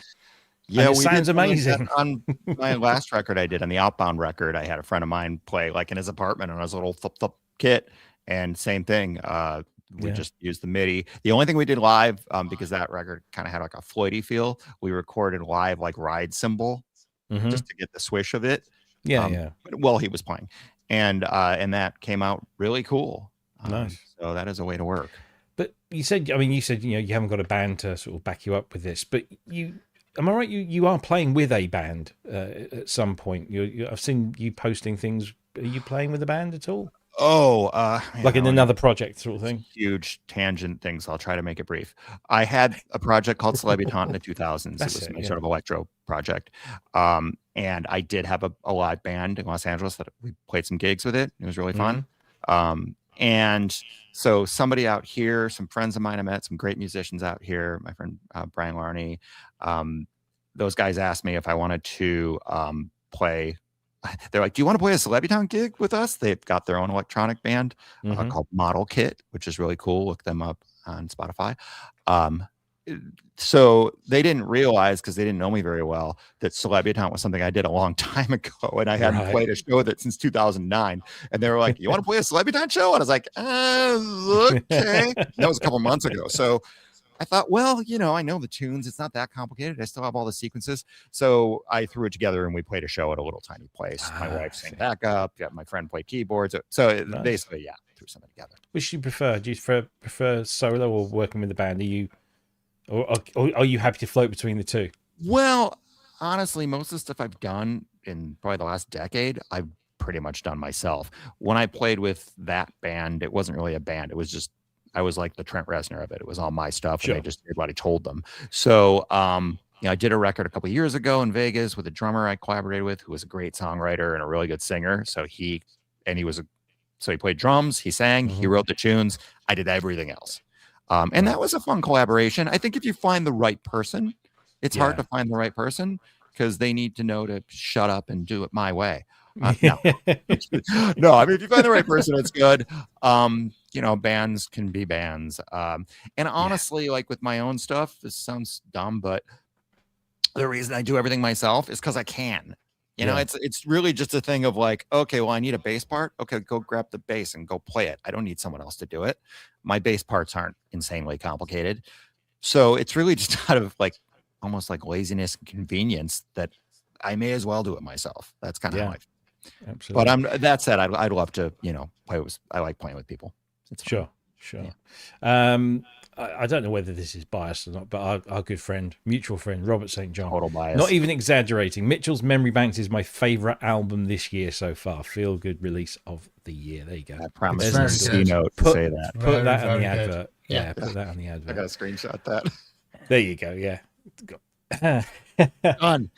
Yeah, it sounds amazing. On my last record I did, on the Outbound record, I had a friend of mine play like in his apartment on his little flip kit, and same thing. We just used the MIDI. The only thing we did live, because that record kind of had like a Floydy feel, we recorded live like ride cymbal just to get the swish of it. While he was playing. And that came out really cool. Nice. So that is a way to work. But you said you haven't got a band to sort of back you up with this, but am I right? You are playing with a band at some point. I've seen you posting things. Are you playing with a band at all? Oh, like in another project sort of thing? Huge tangent things. I'll try to make it brief. I had a project called Celebutant in the 2000s. It was my sort of electro project. And I did have a live band in Los Angeles that we played some gigs with it. It was really fun. And so somebody out here, some friends of mine I met, some great musicians out here, my friend Brian Larney, those guys asked me if I wanted to play. They're like, do you want to play a Celebutant gig with us? They've got their own electronic band called Model Kit, which is really cool. Look them up on Spotify. So they didn't realize, because they didn't know me very well, that Celebutant was something I did a long time ago, and I hadn't played a show with it since 2009. And they were like, you want to play a Celebutant show? And I was like, okay. That was a couple months ago. So I thought, well, I know the tunes. It's not that complicated. I still have all the sequences. So I threw it together and we played a show at a little tiny place. My wife sang backup. My friend played keyboards. So basically, threw something together. Which do you prefer? Do you prefer solo or working with the band? Or are you happy to float between the two? Well, honestly, most of the stuff I've done in probably the last decade, I've pretty much done myself. When I played with that band, it wasn't really a band. It was just, I was like the Trent Reznor of it. It was all my stuff, and I just did what I told them. So, I did a record a couple of years ago in Vegas with a drummer I collaborated with, who was a great songwriter and a really good singer. So he played drums, he sang, he wrote the tunes. I did everything else. And that was a fun collaboration. I think if you find the right person, it's hard to find the right person, because they need to know to shut up and do it my way. No, I mean, if you find the right person, it's good. Bands can be bands. And honestly, like with my own stuff, this sounds dumb, but the reason I do everything myself is because I can. It's really just a thing of like, okay, well, I need a bass part. Okay, go grab the bass and go play it. I don't need someone else to do it. My bass parts aren't insanely complicated. So it's really just out of like almost like laziness and convenience that I may as well do it myself. That's kind of how I feel. Absolutely. But that said, I'd love to, play with. I like playing with people. It's fun. Sure. Yeah. I don't know whether this is biased or not, but our good friend, mutual friend, Robert St. John. Total bias. Not even exaggerating. Mitchell's Memory Banks is my favorite album this year so far. Feel good release of the year. There you go. I promise to say that. Put that on the advert. Yeah, put that on the advert. I got to screenshot that. There you go. Yeah. Done.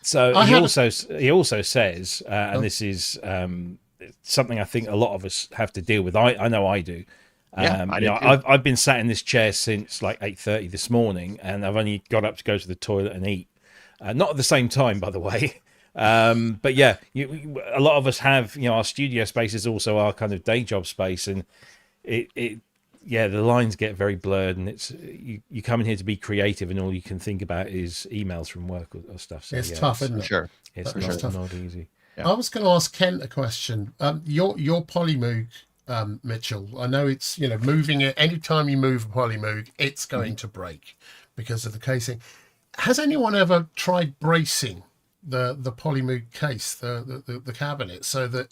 So he also says, and this is something I think a lot of us have to deal with. I know I do. I've been sat in this chair since like 8:30 this morning, and I've only got up to go to the toilet and eat. Not at the same time, by the way. But yeah, a lot of us have, our studio space is also our kind of day job space, and the lines get very blurred, and it's you come in here to be creative, and all you can think about is emails from work or stuff. So, it's tough, isn't it? Sure, it's not easy. Yeah. I was going to ask Kent a question. Your Polymoog, Mitchell. I know it's moving it. Anytime you move a Polymoog, it's going to break because of the casing. Has anyone ever tried bracing the Polymoog case, the cabinet, so that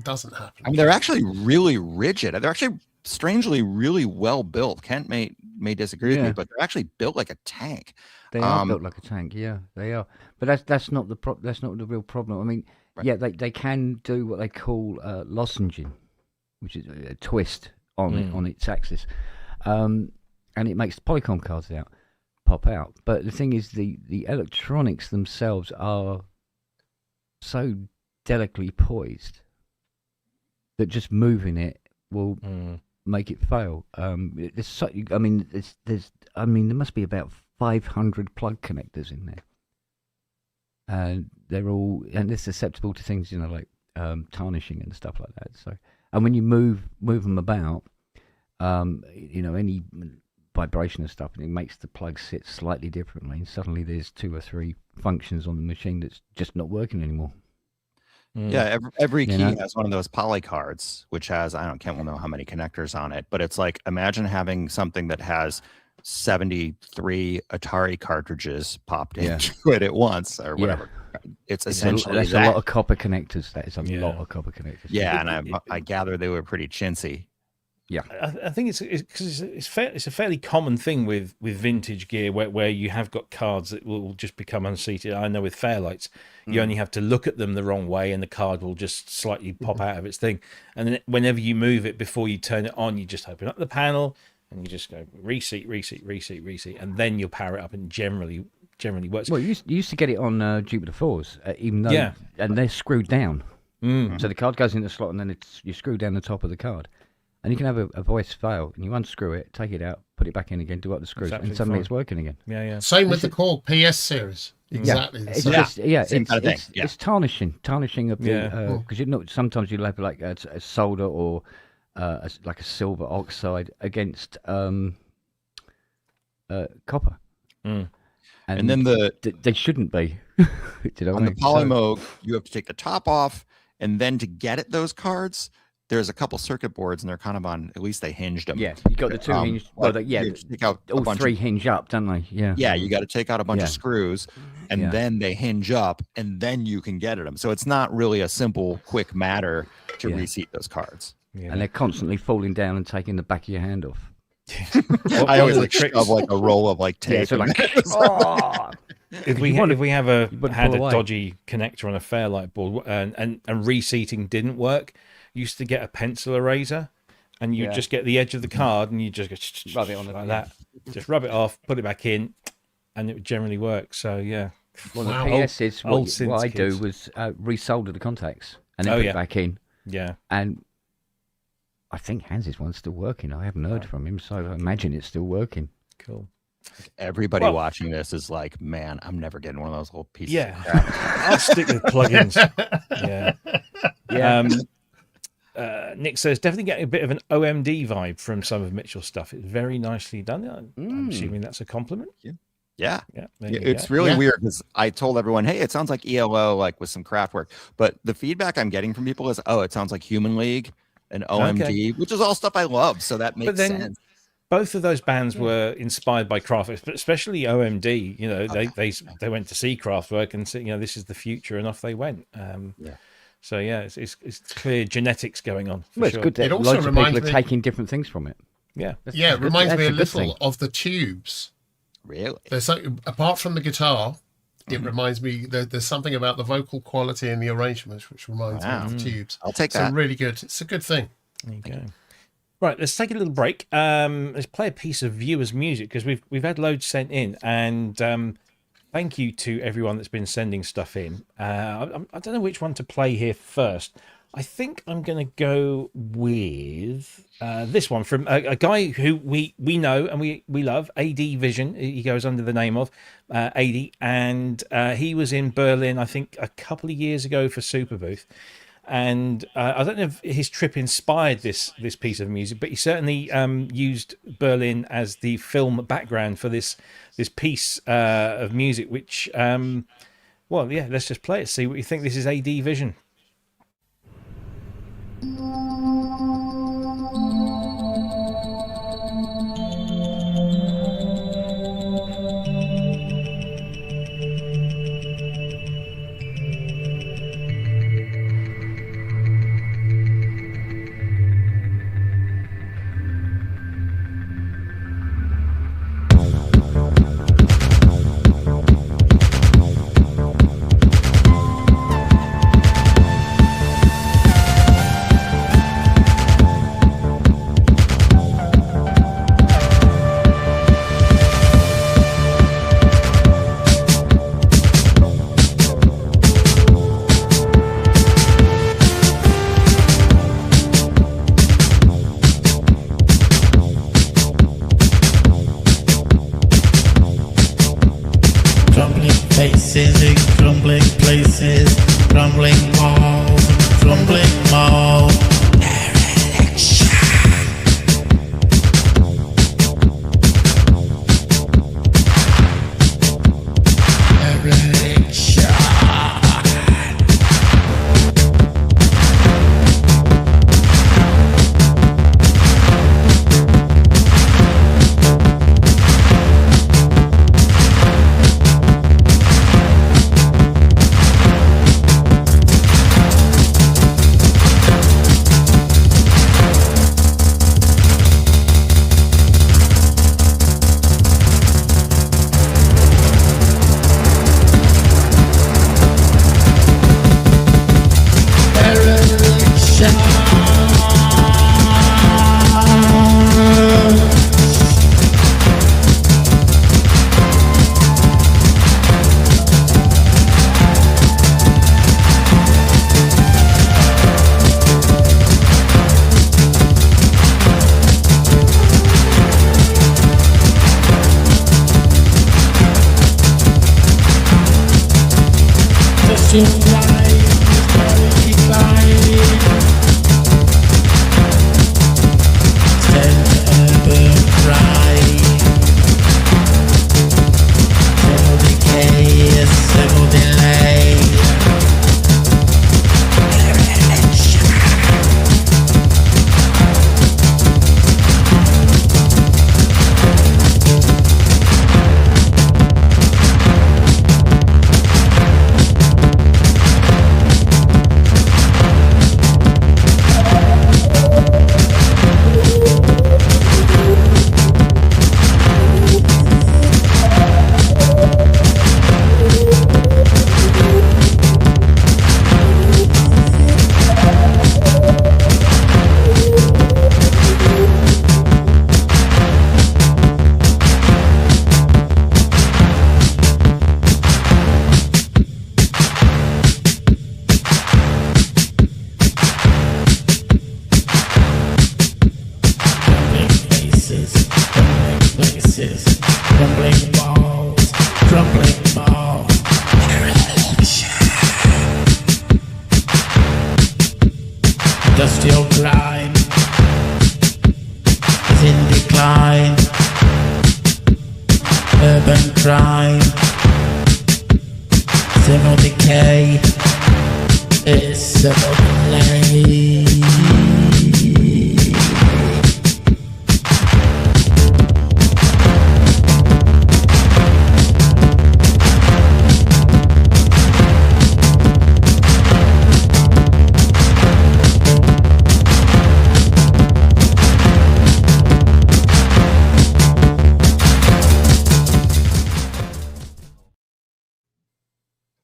doesn't happen? I mean, they're actually really rigid. They're actually strangely really well built. Kent may disagree with me, but they're actually built like a tank. They are built like a tank. Yeah, they are. But that's not the that's not the real problem. I mean, they can do what they call lozenging, which is a twist on its axis, and it makes the Polycom cards pop out. But the thing is, the electronics themselves are so delicately poised that just moving it will make it fail. There must be about 500 plug connectors in there, and they're susceptible to things, like tarnishing and stuff like that. So, and when you move them about, any vibration and stuff, and it makes the plug sit slightly differently, and suddenly there's 2 or 3 functions on the machine that's just not working anymore. Yeah, every key has one of those poly cards, which has, Kent will know how many connectors on it, but it's like, imagine having something that has 73 Atari cartridges popped into it at once, or whatever. It's essentially that's a lot of copper connectors. That is a lot of copper connectors. Yeah, and I gather they were pretty chintzy. Yeah, I think it's because it's a fairly common thing with vintage gear where you have got cards that will just become unseated. I know with Fairlights, you only have to look at them the wrong way, and the card will just slightly pop out of its thing. And then whenever you move it before you turn it on, you just open up the panel and you just go reseat, and then you'll power it up, and generally works. Well, you used to get it on Jupiter 4s, even though and they're screwed down. So the card goes in the slot, and then you screw down the top of the card. And you can have a voice fail, and you unscrew it, take it out, put it back in again, do up the screws, and suddenly it's working again. Yeah. Same with the Korg PS series. Exactly. It's tarnishing of the because sometimes you'll have like a solder or like a silver oxide against copper. And then they shouldn't be. On the Polymoog, you have to take the top off, and then to get at those cards, there's a couple circuit boards, and they're kind of on. At least they hinged them. Yeah, you got the 2 hinged. Well, take out all 3 hinge up, don't they? Yeah. Yeah, you got to take out a bunch of screws, and then they hinge up, and then you can get at them. So it's not really a simple, quick matter to reseat those cards. Yeah. And they're constantly falling down and taking the back of your hand off. I always shove like a roll of like tape. So like, If we had a dodgy connector on a Fairlight board and reseating didn't work, you used to get a pencil eraser, and you just get the edge of the card, and you just go rub it on like that. Just rub it off, put it back in, and it would generally work. So yeah. Well, the PS is what I do was resolder the contacts and then put it back in. Yeah. And I think Hans's one's still working. I haven't heard from him, so I imagine it's still working. Cool. Everybody watching this is like, man, I'm never getting one of those little pieces. Yeah. I'll stick with plugins. Yeah. Nick says, definitely getting a bit of an OMD vibe from some of Mitchell's stuff. It's very nicely done. I'm assuming that's a compliment. Yeah. It's really weird because I told everyone, hey, it sounds like ELO, like with some craft work. But the feedback I'm getting from people is, oh, it sounds like Human League and OMD, which is all stuff I love. So that makes sense. Both of those bands were inspired by Kraftwerk, but especially OMD. They went to see Kraftwerk and said, this is the future, and off they went. So it's clear genetics going on. It's good that loads of people are taking different things from it. Yeah, it reminds me a little of the Tubes. Really? There's apart from the guitar, it reminds me. There's something about the vocal quality and the arrangements which reminds me of Tubes. I'll take that. So really good. It's a good thing. There you go. Right, let's take a little break. Let's play a piece of viewers' music because we've had loads sent in, and thank you to everyone that's been sending stuff in. I don't know which one to play here first. I think I'm going to go with this one from a guy who we know and we love, AD Vision. He goes under the name of AD, and he was in Berlin, I think, a couple of years ago for Superbooth. And I don't know if his trip inspired this piece of music, but he certainly used Berlin as the film background for this piece of music, which, let's just play it, see what you think. This is AD Vision. faces in crumbling places, crumbling walls, crumbling malls. Industrial crime is in decline. Urban crime, civil decay, is civil delay.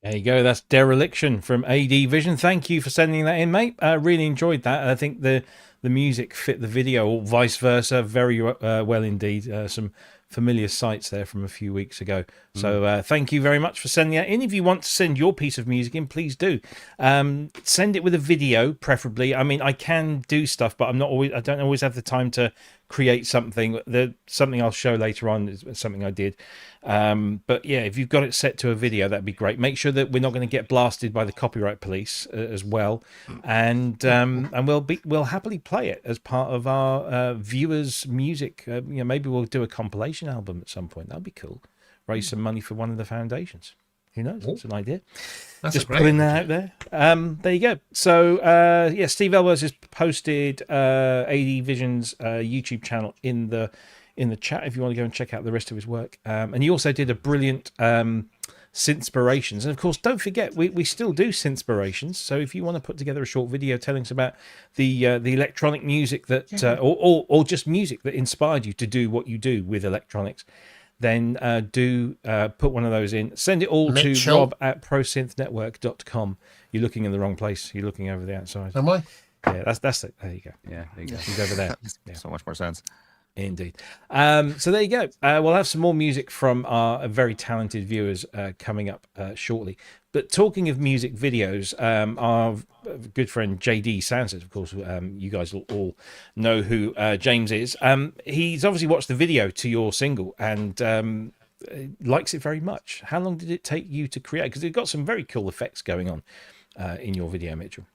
There you go. That's Dereliction from AD Vision. Thank you for sending that in, mate. I really enjoyed that. I think the music fit the video, or vice versa, very well indeed. Some familiar sights there from a few weeks ago. So thank you very much for sending that in. If you want to send your piece of music in, please do. Send it with a video, preferably. I mean, I can do stuff, but I don't always have the time to create something. Something I'll show later on is something I did. But yeah, if you've got it set to a video, that'd be great. Make sure that we're not going to get blasted by the copyright police as well, and we'll happily play it as part of our viewers' music. Maybe we'll do a compilation album at some point. That'd be cool. Raise some money for one of the foundations. Who knows? That's an idea. Just putting that out there. There you go. So Steve Elworth has posted AD Vision's YouTube channel in the chat if you want to go and check out the rest of his work. And he also did a brilliant Synthspirations. And of course, don't forget, we still do Synthspirations. So if you want to put together a short video telling us about the electronic music that, or just music that inspired you to do what you do with electronics, then do put one of those in. Send it all to rob@prosynthnetwork.com. You're looking in the wrong place. You're looking over the outside. Am I? Yeah, that's it. There you go. Yeah, there you go. He's over there. Yeah. So much more sense. Indeed. So there you go. We'll have some more music from our very talented viewers coming up shortly. But talking of music videos, our good friend JD Sanchez, of course, you guys will all know who James is. He's obviously watched the video to your single, and likes it very much. How long did it take you to create? Because you've got some very cool effects going on in your video, Mitchell.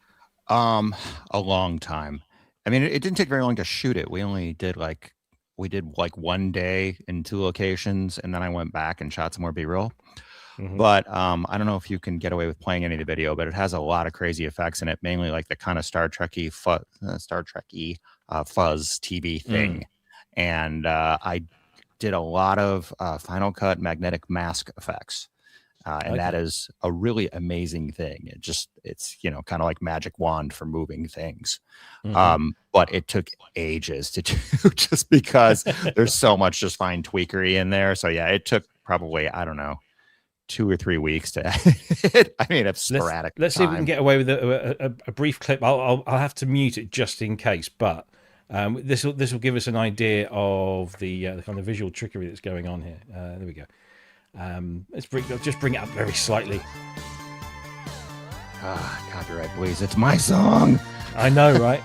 A long time. I mean, it didn't take very long to shoot it. We only did like 1 day in 2 locations, and then I went back and shot some more B-roll. But I don't know if you can get away with playing any of the video, but it has a lot of crazy effects in it, mainly like the kind of Star Trek-y fuzz TV thing. And I did a lot of Final Cut magnetic mask effects. And that is a really amazing thing. It's kind of like magic wand for moving things. But it took ages to do just because there's so much just fine tweakery in there. So yeah, it took probably, I don't know, 2 or 3 weeks to edit. I mean, it's sporadic. Let's see if we can get away with a brief clip. I'll have to mute it just in case, but this will give us an idea of the kind of visual trickery that's going on here. There we go. Let's just bring it up very slightly. Copyright, please. It's my song. I know, right?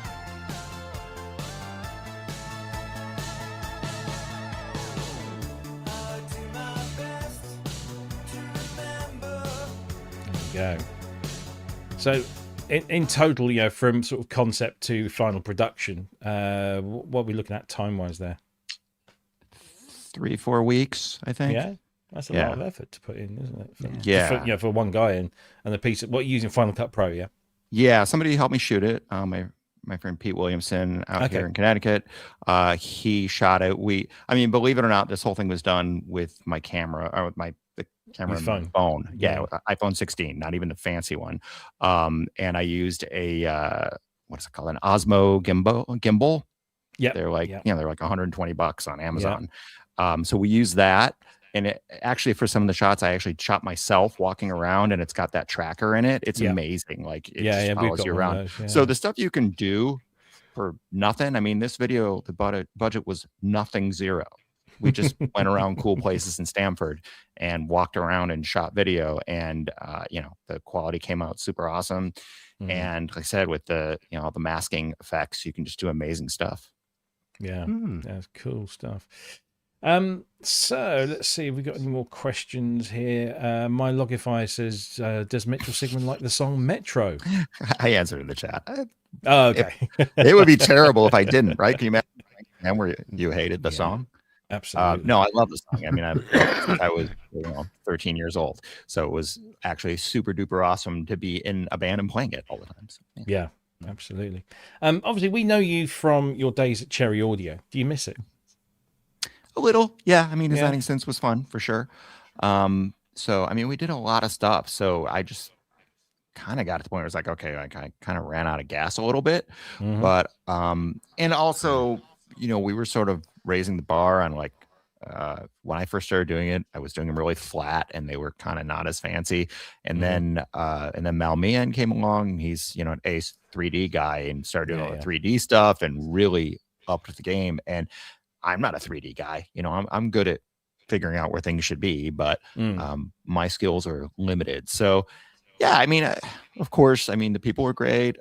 There we go. So, in total, from sort of concept to final production, what are we looking at time-wise there? 3-4 weeks, I think. Yeah. That's a lot of effort to put in, isn't it? For one guy and the piece. What are you using Final Cut Pro? Yeah. Yeah. Somebody helped me shoot it. My friend Pete Williamson out here in Connecticut. He shot it. I mean, believe it or not, this whole thing was done with my camera or with the camera on my phone. Yeah, iPhone 16, not even the fancy one. And I used a what is it called? An Osmo gimbal. Yeah. They're like they're like $120 on Amazon. So we use that. And it actually, for some of the shots, I actually shot myself walking around, and it's got that tracker in it. It's amazing. Like it just follows you around. So the stuff you can do for nothing. I mean, this video, the budget was nothing, zero. We just went around cool places in Stamford and walked around and shot video, and the quality came out super awesome. And like I said, with the the masking effects, you can just do amazing stuff. Yeah, that's cool stuff. So let's see if we got any more questions here. My Logify says, does Mitchell Sigman like the song Metro? I answered in the chat. Okay. It would be terrible if I didn't, right? Can you imagine where you hated the song? Absolutely. No, I love the song. I mean, I was 13 years old, so it was actually super duper awesome to be in a band and playing it all the time. So, yeah, absolutely. Obviously, we know you from your days at Cherry Audio. Do you miss it? A little, yeah. I mean, designing synths was fun for sure. So I mean, we did a lot of stuff. So I just kind of got to the point where it was like, okay, I kind of ran out of gas a little bit. But and also, we were sort of raising the bar on like when I first started doing it, I was doing them really flat, and they were kind of not as fancy. And then Mal Meehan came along. He's an ace 3D guy and started doing all the 3D stuff and really upped the game. And I'm not a 3D guy. I'm good at figuring out where things should be, but my skills are limited. So, yeah, I mean, of course, I mean, the people were great.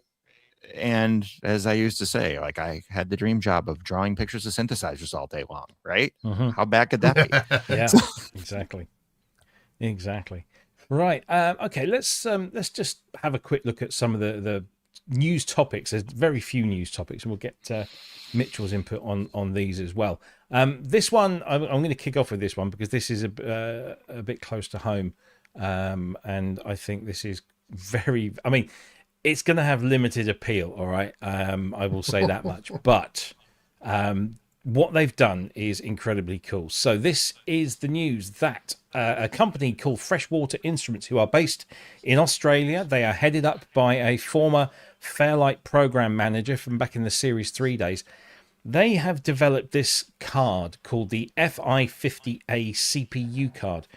And as I used to say, like, I had the dream job of drawing pictures of synthesizers all day long, right? How bad could that be? Yeah, exactly. Right. Okay, let's just have a quick look at some of the news topics. There's very few news topics, and we'll get Mitchell's input on these as well. This one, I'm going to kick off with this one because this is a bit close to home, and I think this is I mean, it's going to have limited appeal, all right? I will say that much. But what they've done is incredibly cool. So this is the news that a company called Freshwater Instruments, who are based in Australia, they are headed up by a former Fairlight program manager from back in the Series 3 days. They have developed this card called the FI50A CPU card.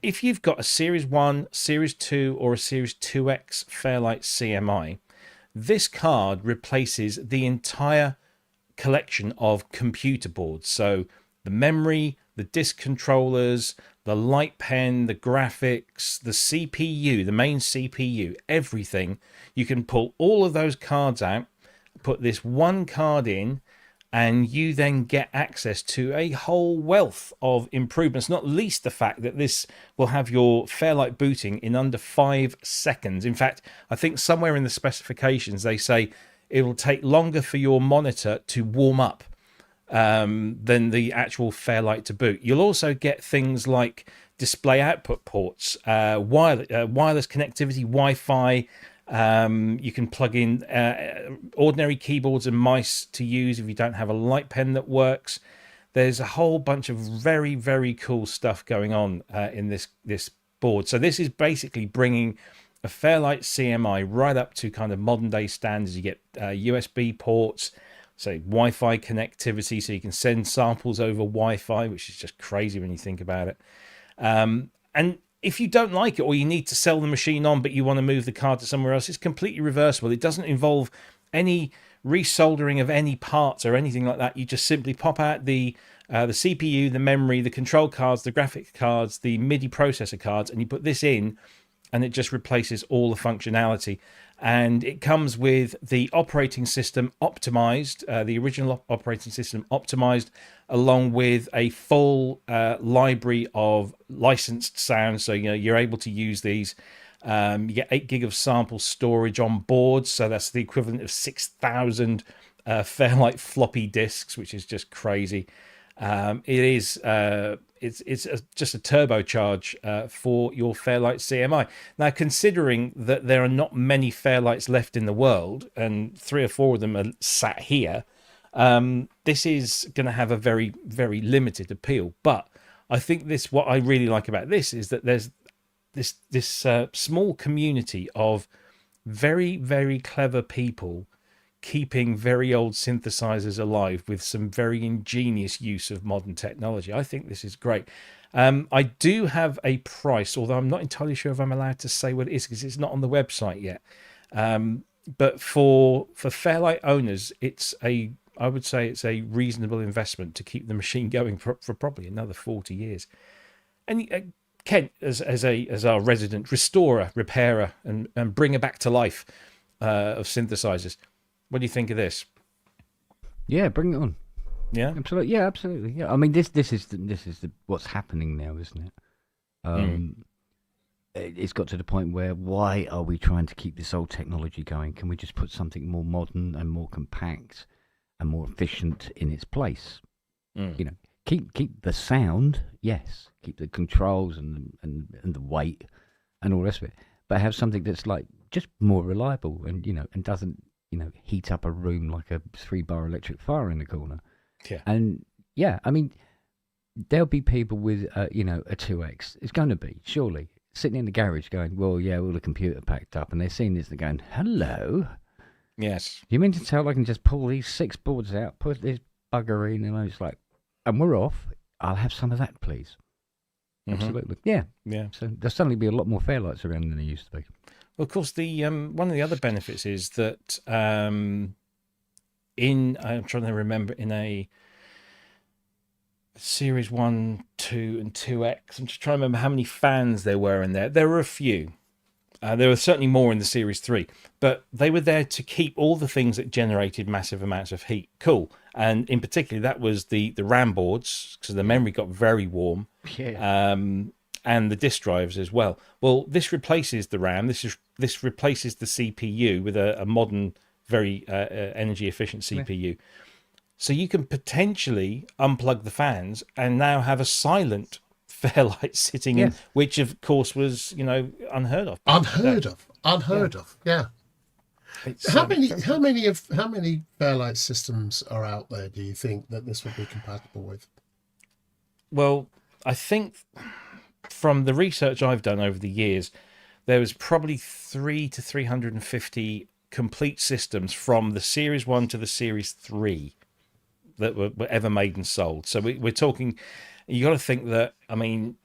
If you've got a Series 1, Series 2, or a Series 2X Fairlight CMI, this card replaces the entire collection of computer boards. So the memory, the disk controllers, the light pen, the graphics, the CPU, the main CPU, everything. You can pull all of those cards out, put this one card in, and you then get access to a whole wealth of improvements, not least the fact that this will have your Fairlight booting in under 5 seconds. In fact, I think somewhere in the specifications they say it will take longer for your monitor to warm up than the actual Fairlight to boot. You'll also get things like display output ports, wireless connectivity, Wi-Fi. You can plug in ordinary keyboards and mice to use if you don't have a light pen that works. There's a whole bunch of very, very cool stuff going on in this board. So this is basically bringing a Fairlight CMI right up to kind of modern day standards. You get USB ports, so Wi-Fi connectivity, so you can send samples over Wi-Fi, which is just crazy when you think about it. And if you don't like it, or you need to sell the machine on, but you want to move the card to somewhere else, it's completely reversible. It doesn't involve any resoldering of any parts or anything like that. You just simply pop out the CPU, the memory, the control cards, the graphics cards, the MIDI processor cards, and you put this in, and it just replaces all the functionality. And it comes with the operating system optimized, the original operating system optimized, along with a full library of licensed sounds. So you're able to use these. You get 8 gig of sample storage on board, so that's the equivalent of 6,000 Fairlight floppy disks, which is just crazy. It's just a turbocharge for your Fairlight CMI. Now, considering that there are not many Fairlights left in the world, and 3 or 4 of them are sat here, this is going to have a very, very limited appeal. But I think what I really like about this is that there's this small community of very, very clever people keeping very old synthesizers alive with some very ingenious use of modern technology. I think this is great. I do have a price, although I'm not entirely sure if I'm allowed to say what it is because it's not on the website yet. But for Fairlight owners, I would say it's a reasonable investment to keep the machine going for probably another 40 years. And Kent, as our resident restorer, repairer, and bringer back to life of synthesizers, what do you think of this? Yeah, bring it on. Yeah, absolutely. Yeah, absolutely. Yeah, I mean this is what's happening now, isn't it? It's got to the point where why are we trying to keep this old technology going? Can we just put something more modern and more compact and more efficient in its place? Keep the sound, yes. Keep the controls and the weight and all the rest of it, but have something that's like just more reliable and and doesn't heat up a room like a 3-bar electric fire in the corner. Yeah. And yeah, I mean, there'll be people with a 2X. It's going to be surely sitting in the garage going, well, yeah, all the computer packed up, and they're seeing this and going, hello. Yes. You mean to tell I can just pull these 6 boards out, put this bugger in, and I was like, and we're off. I'll have some of that, please. Mm-hmm. Absolutely. Yeah. Yeah. So there'll suddenly be a lot more Fairlights around than there used to be. Well, of course, the one of the other benefits is that I'm trying to remember, in a Series 1, 2, and 2X, I'm just trying to remember how many fans there were in there. There were a few. There were certainly more in the Series 3, but they were there to keep all the things that generated massive amounts of heat cool. And in particular, that was the RAM boards, because the memory got very warm. Yeah. And the disk drives as well. Well, this replaces the RAM. This replaces the CPU with a modern, very energy efficient CPU. Yeah. So you can potentially unplug the fans and now have a silent Fairlight sitting in, which of course was unheard of. Unheard of. Yeah. How many Fairlight systems are out there? Do you think that this would be compatible with? Well, I think, from the research I've done over the years, there was probably 300 to 350 complete systems from the Series 1 to the Series 3 that were ever made and sold. So we're talking, you got to think that, I mean,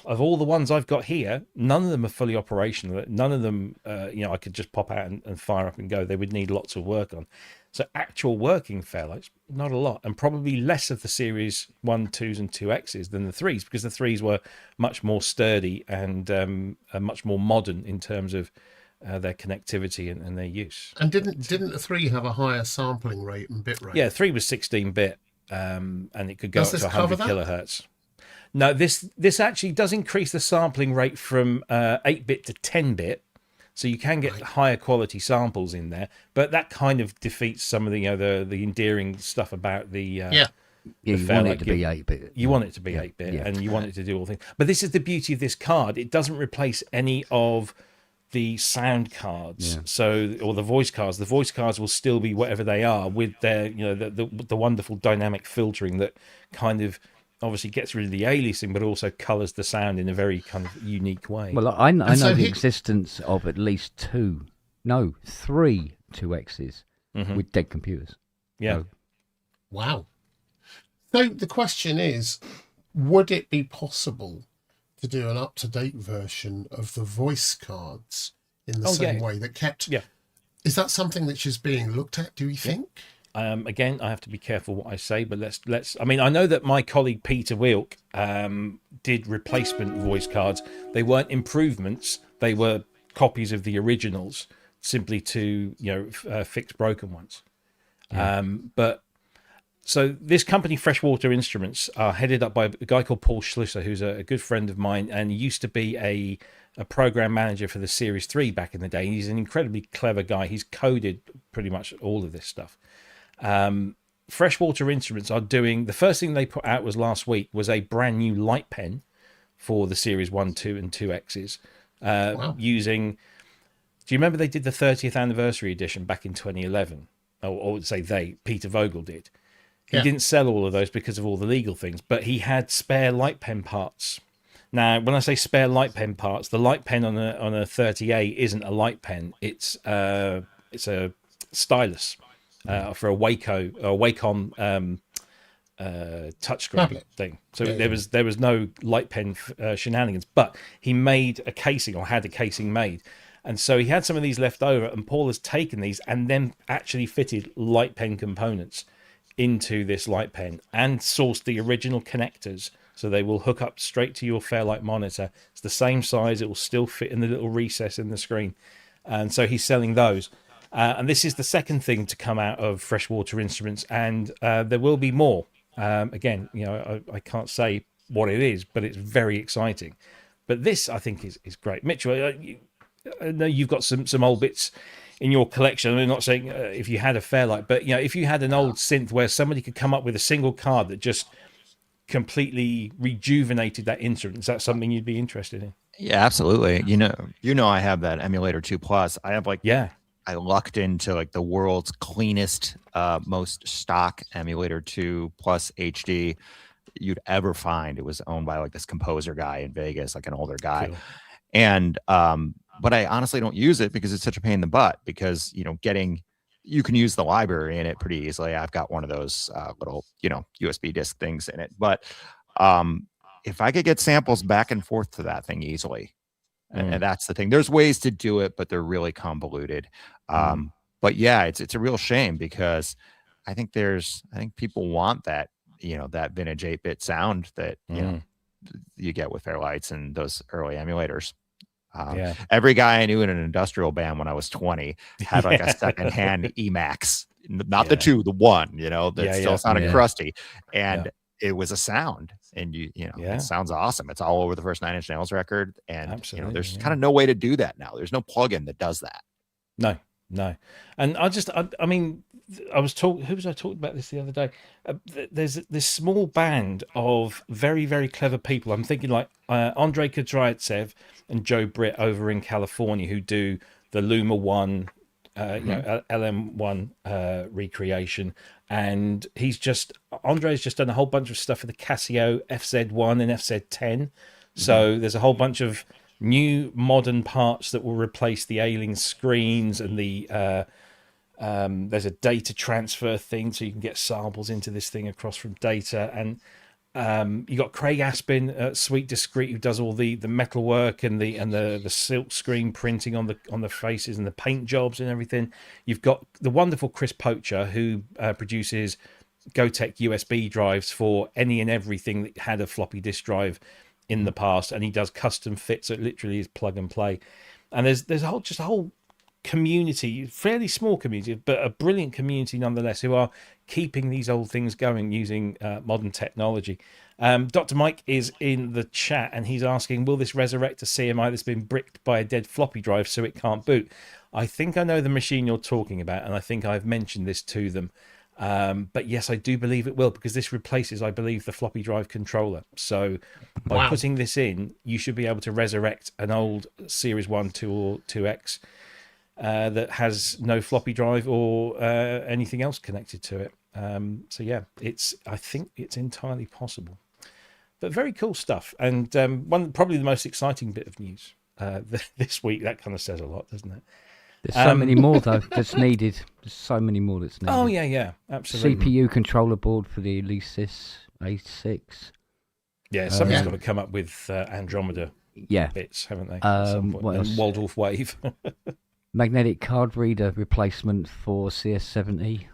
of all the ones I've got here, none of them are fully operational. None of them, I could just pop out and fire up and go. They would need lots of work on. So actual working Fairlights, not a lot, and probably less of the Series 1, 2s and 2Xs than the 3s, because the 3s were much more sturdy and much more modern in terms of their connectivity and their use. And didn't the 3 have a higher sampling rate and bit rate? Yeah, 3 was 16-bit, and it could go up to 100 kilohertz. No, this actually does increase the sampling rate from 8-bit to 10-bit, so you can get higher quality samples in there. But that kind of defeats some of the the endearing stuff about the you want it to be 8-bit. You want it to be 8-bit, and you want it to do all things. But this is the beauty of this card; it doesn't replace any of the sound cards, or the voice cards. The voice cards will still be whatever they are, with their the wonderful dynamic filtering that kind of obviously gets rid of the aliasing, but also colours the sound in a very kind of unique way. Well, I know the existence of at least 3 2Xs with dead computers. Yeah. So, wow. So the question is, would it be possible to do an up-to-date version of the voice cards in the same way that kept... Yeah. Is that something that is being looked at, do you think? Again, I have to be careful what I say, but let's. I mean, I know that my colleague Peter Wilk did replacement voice cards. They weren't improvements; they were copies of the originals, simply to fix broken ones. Yeah. But so this company, Freshwater Instruments, are headed up by a guy called Paul Schlusser, who's a good friend of mine, and he used to be a program manager for the Series 3 back in the day. He's an incredibly clever guy. He's coded pretty much all of this stuff. Freshwater Instruments are doing, the first thing they put out was last week was a brand new light pen for the Series 1, 2 and 2Xs using, do you remember they did the 30th anniversary edition back in 2011? Or say Peter Vogel did. He didn't sell all of those because of all the legal things, but he had spare light pen parts. Now, when I say spare light pen parts, the light pen on a 30A isn't a light pen. It's a stylus. For a Wacom touchscreen thing. So there was no light pen shenanigans, but he made a casing, or had a casing made. And so he had some of these left over, and Paul has taken these and then actually fitted light pen components into this light pen and sourced the original connectors. So they will hook up straight to your Fairlight monitor. It's the same size. It will still fit in the little recess in the screen. And so he's selling those. And this is the second thing to come out of Freshwater Instruments, and there will be more. Again, I can't say what it is, but it's very exciting. But this, I think, is great. Mitchell, I know you've got some old bits in your collection. I'm not saying if you had a Fairlight, but if you had an old synth where somebody could come up with a single card that just completely rejuvenated that instrument, is that something you'd be interested in? Yeah, absolutely. I have that Emulator 2 Plus. I have I lucked into the world's cleanest, most stock Emulator 2 Plus HD you'd ever find. It was owned by this composer guy in Vegas, an older guy. Cool. And but I honestly don't use it because it's such a pain in the butt, because you can use the library in it pretty easily. I've got one of those little USB disk things in it. But if I could get samples back and forth to that thing easily, and that's the thing. There's ways to do it, but they're really convoluted. But yeah, it's a real shame, because I think people want that, that vintage 8-bit sound that you get with Fairlights and those early emulators. Every guy I knew in an industrial band when I was 20 had a secondhand Emax, not the 2, the 1, that still sounded crusty, and it was a sound, and it sounds awesome. It's all over the first 9 Inch Nails record, and there's kind of no way to do that now. There's no plugin that does that. No. And I mean, I was talking, who was I talking about this the other day? There's this small band of very, very clever people. I'm thinking Andrei Kudryavtsev and Joe Britt over in California, who do the Luma 1, LM1 recreation. And Andrei's just done a whole bunch of stuff for the Casio FZ1 and FZ10. So there's a whole bunch of new modern parts that will replace the ailing screens, and there's a data transfer thing, so you can get samples into this thing across from data. And you got Craig Aspin at Sweet Discreet, who does all the metal work and the silk screen printing on the faces and the paint jobs and everything. You've got the wonderful Chris Poacher, who produces Gotek USB drives for any and everything that had a floppy disk drive in the past, and he does custom fit, so it literally is plug and play. And there's a whole community, fairly small community, but a brilliant community nonetheless, who are keeping these old things going using modern technology. Dr. Mike is in the chat and he's asking, will this resurrect a CMI that's been bricked by a dead floppy drive so it can't boot? I think I know the machine you're talking about, and I think I've mentioned this to them. But yes, I do believe it will, because this replaces, I believe, the floppy drive controller. So by putting this in, you should be able to resurrect an old Series 1, 2 or 2X that has no floppy drive or anything else connected to it. So yeah, I think it's entirely possible. But very cool stuff. And probably the most exciting bit of news this week. That kind of says a lot, doesn't it? There's so many more though that's needed. There's so many more that's needed. Oh yeah, absolutely. CPU controller board for the Elysis A6. Yeah, somebody's got to come up with Andromeda bits, haven't they? What else? Waldorf Wave. Magnetic card reader replacement for CS70.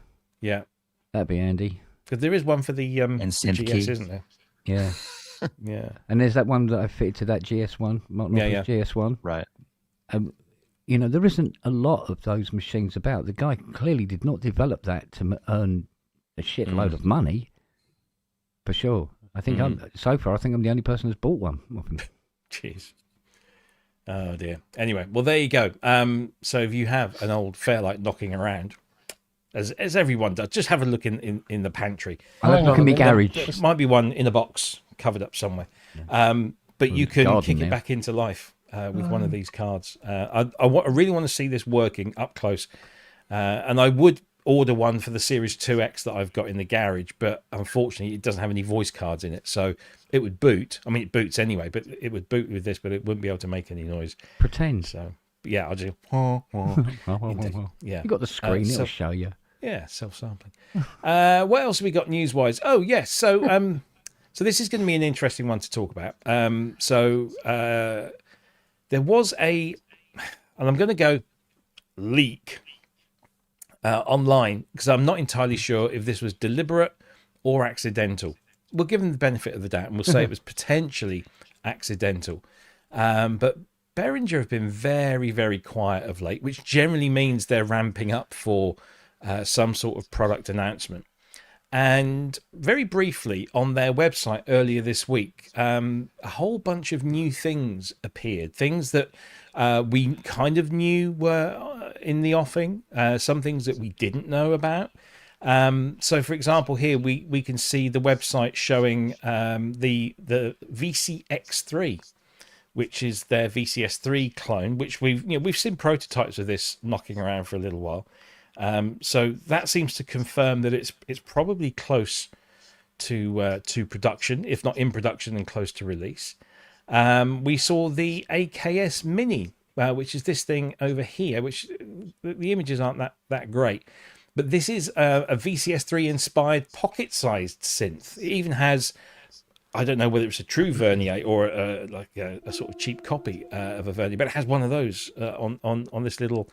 Yeah, that'd be handy. Because there is one for the Synth GS, key. isn't there? Yeah. Yeah. And there's that one that I fitted to that GS1, GS1. Right. There isn't a lot of those machines about. The guy clearly did not develop that to earn a shitload of money, for sure. I think I'm the only person who's bought one. Jeez. Oh dear. Anyway, well there you go. So if you have an old Fairlight knocking around, as everyone does, just have a look in the pantry. I'll look in my garage. There might be one in a box covered up somewhere. But you can kick it back into life with one of these cards. I really want to see this working up close. And I would order one for the Series 2X that I've got in the garage, but unfortunately it doesn't have any voice cards in it. So it would boot. I mean, it boots anyway, but it would boot with this, but it wouldn't be able to make any noise. Pretend. So yeah, I'll just... Yeah. You got the screen, it'll show you. Yeah, self-sampling. What else have we got news-wise? Oh, yes. So this is going to be an interesting one to talk about. There was and I'm going to go leak online, because I'm not entirely sure if this was deliberate or accidental. We'll give them the benefit of the doubt, and we'll say it was potentially accidental. But Behringer have been very, very quiet of late, which generally means they're ramping up for some sort of product announcement. And very briefly, on their website earlier this week, a whole bunch of new things appeared. Things that we kind of knew were in the offing, some things that we didn't know about. So, for example, here we can see the website showing the VCX3, which is their VCS3 clone, which we've seen prototypes of this knocking around for a little while. So that seems to confirm that it's probably close to production, if not in production, then close to release. We saw the AKS Mini, which is this thing over here, which the images aren't that great. But this is a VCS3 inspired pocket-sized synth. It even has, I don't know whether it's a true Vernier or a sort of cheap copy of a Vernier, but it has one of those on this little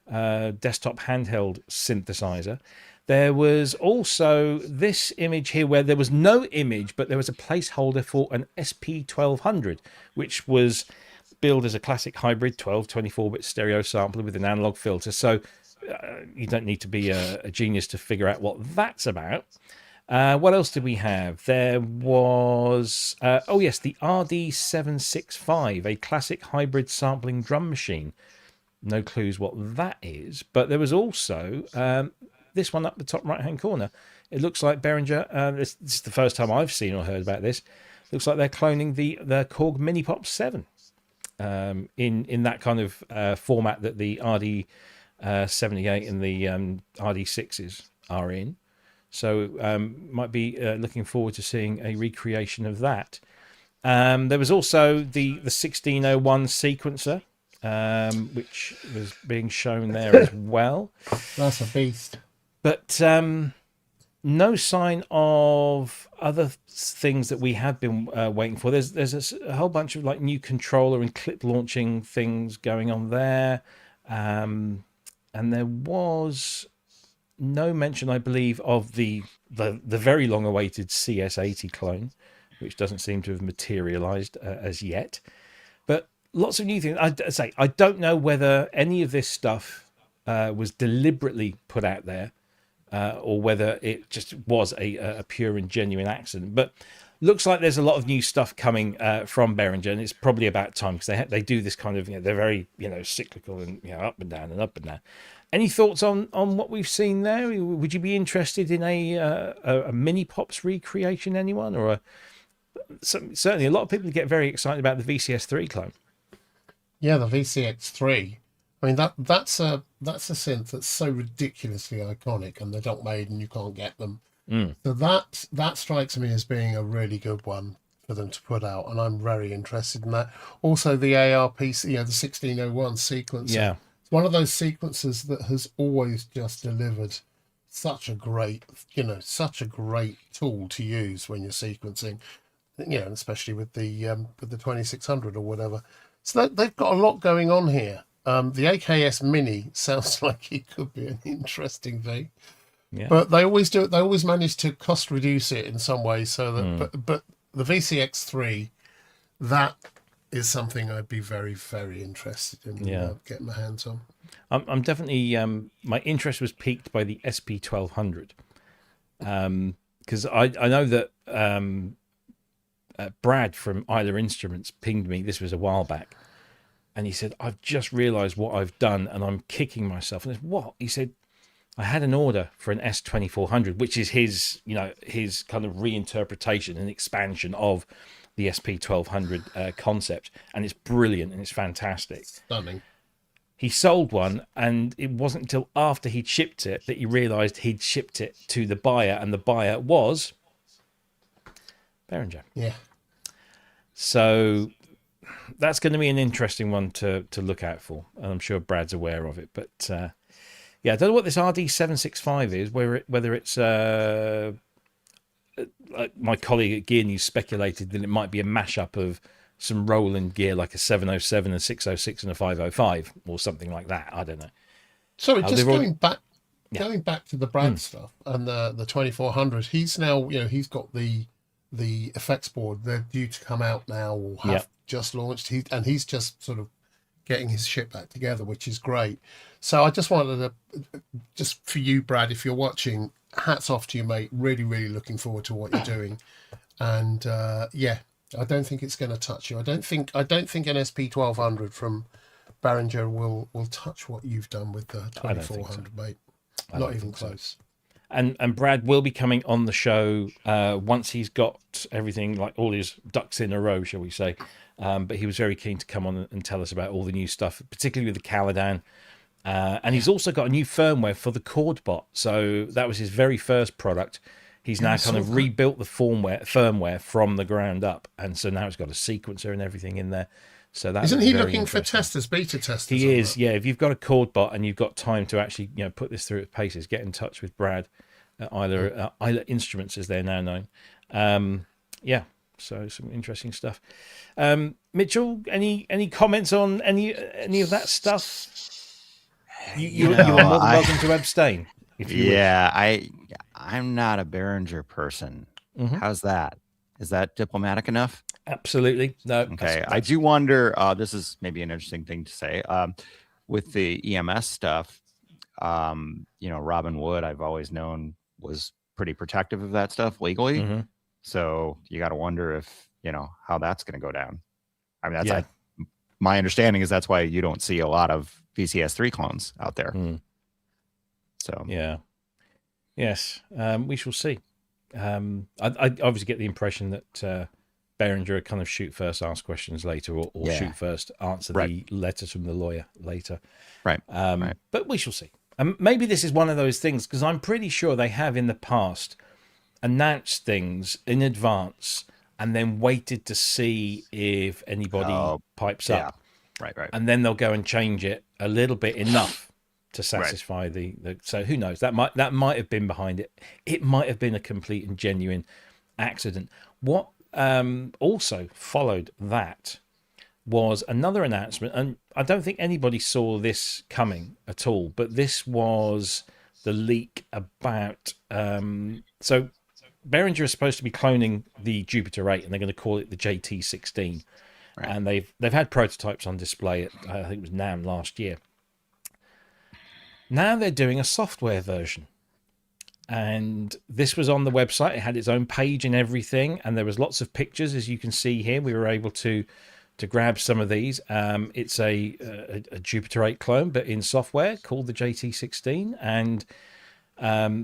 desktop handheld synthesizer. There was also this image here where there was no image, but there was a placeholder for an SP1200, which was billed as a classic hybrid 12-24-bit stereo sampler with an analog filter. So you don't need to be a genius to figure out what that's about. What else did we have? There was, the RD765, a classic hybrid sampling drum machine. No clues what that is. But there was also this one up the top right-hand corner. It looks like Behringer, this is the first time I've seen or heard about this. Looks like they're cloning the Korg Mini Pop 7 in that kind of format that the RD78 and the RD6s are in. So might be looking forward to seeing a recreation of that. There was also the 1601 sequencer, which was being shown there as well. That's a beast. But no sign of other things that we have been waiting for. There's a whole bunch of like new controller and clip launching things going on there. And there was no mention, I believe, of the very long-awaited CS80 clone, which doesn't seem to have materialized as yet. But lots of new things. I don't know whether any of this stuff was deliberately put out there, or whether it just was a pure and genuine accident. But looks like there's a lot of new stuff coming from Behringer, and it's probably about time, because they do this kind of, they're very cyclical and up and down and up and down. Any thoughts on what we've seen there? Would you be interested in a mini pops recreation, anyone? Or certainly a lot of people get very excited about the VCS3 clone. Yeah, the VCX3. I mean, that's a synth that's so ridiculously iconic, and they're not made and you can't get them. So that strikes me as being a really good one for them to put out, and I'm very interested in that. Also, the ARP, the 1601 sequencer. Yeah. It's one of those sequences that has always just delivered such a great tool to use when you're sequencing, especially with the 2600 or whatever. So they've got a lot going on here. The AKS Mini sounds like it could be an interesting thing. Yeah. But they always do it. They always manage to cost reduce it in some way. So that, but the VCX3, that is something I'd be very, very interested in getting my hands on. I'm definitely my interest was piqued by the SP1200, because I know that Brad from Isla Instruments pinged me. This was a while back, and he said, "I've just realised what I've done, and I'm kicking myself." And I said, "What?" He said, I had an order for an S2400, which is his kind of reinterpretation and expansion of the SP1200 concept, and it's brilliant and it's fantastic. Stunning. He sold one, and it wasn't until after he'd shipped it that he realised he'd shipped it to the buyer, and the buyer was Behringer. Yeah. So that's going to be an interesting one to look out for, and I'm sure Brad's aware of it, but. Yeah, I don't know what this RD765 is, whether it's like my colleague at Gear News speculated that it might be a mashup of some Roland gear, like a 707, a 606, and a 505, or something like that. I don't know. Sorry, just going back to the Brad stuff and the 2400. He's now, he's got the effects board. They're due to come out now, or have just launched. He's just sort of getting his shit back together, which is great. So I just wanted to, just for you, Brad, if you're watching, hats off to you, mate. Really, really looking forward to what you're doing. And I don't think it's going to touch you. I don't think an SP1200 from Behringer will touch what you've done with the 2400, mate. Not even close. And Brad will be coming on the show once he's got everything, like all his ducks in a row, shall we say. But he was very keen to come on and tell us about all the new stuff, particularly with the Caladan. And he's also got a new firmware for the ChordBot. So that was his very first product. He's now kind of rebuilt the firmware from the ground up. And so now it's got a sequencer and everything in there. So that isn't he looking for testers, beta testers? He is, yeah. If you've got a ChordBot and you've got time to actually put this through its paces, get in touch with Brad at Isla Instruments, as they're now known. So some interesting stuff. Mitchell, any comments on any of that stuff? You are more than welcome to abstain. If you wish. I'm not a Behringer person. How's that? Is that diplomatic enough? Absolutely. No. Okay. I do wonder, this is maybe an interesting thing to say. With the EMS stuff, Robin Wood, I've always known, was pretty protective of that stuff legally. So you got to wonder if, how that's going to go down. I mean, my understanding is that's why you don't see a lot of VCS3 clones out there. So, yes, we shall see. I obviously get the impression that Behringer kind of shoot first, ask questions later, or shoot first, answer the letters from the lawyer later. Right. But we shall see. Maybe this is one of those things, because I'm pretty sure they have in the past announced things in advance and then waited to see if anybody pipes up. Right. And then they'll go and change it a little bit enough to satisfy the. So who knows? That might have been behind it. It might have been a complete and genuine accident. What also followed that was another announcement, and I don't think anybody saw this coming at all, but this was the leak about so Behringer is supposed to be cloning the Jupiter 8, and they're going to call it the JT16. and they've had prototypes on display at, I think it was NAMM last year. Now they're doing a software version, and this was on the website. It had its own page and everything, and there was lots of pictures, as you can see here. We were able to grab some of these. It's a Jupiter 8 clone, but in software, called the JT16, and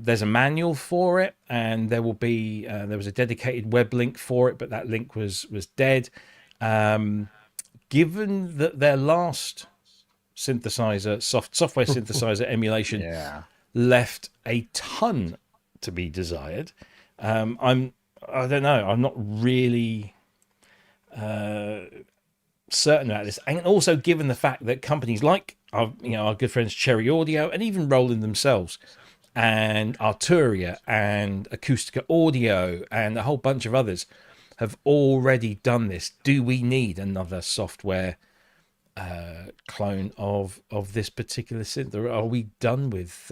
there's a manual for it, and there will be there was a dedicated web link for it, but that link was dead. Given that their last synthesizer, software synthesizer emulation, left a ton to be desired, I don't know. I'm not really certain about this, and also given the fact that companies like our good friends Cherry Audio, and even Roland themselves, and Arturia and Acoustica Audio and a whole bunch of others have already done this. Do we need another software clone of this particular synth? Or are we done with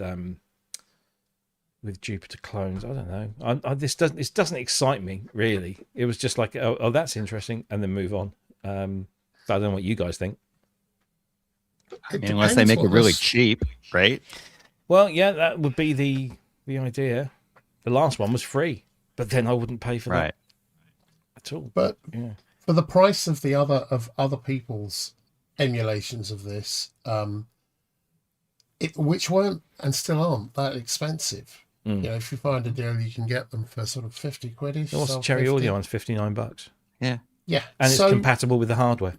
Jupiter clones? I don't know. This doesn't excite me really. It was just like, oh, that's interesting, and then move on. I don't know what you guys think. Unless they make it really cheap, right? Well, yeah, that would be the idea. The last one was free, but then I wouldn't pay for that at all. But for the price of other people's emulations of this, which weren't and still aren't that expensive. If you find a deal, you can get them for sort of 50 quid. What's Cherry Audio one's $59? Yeah, and it's compatible with the hardware.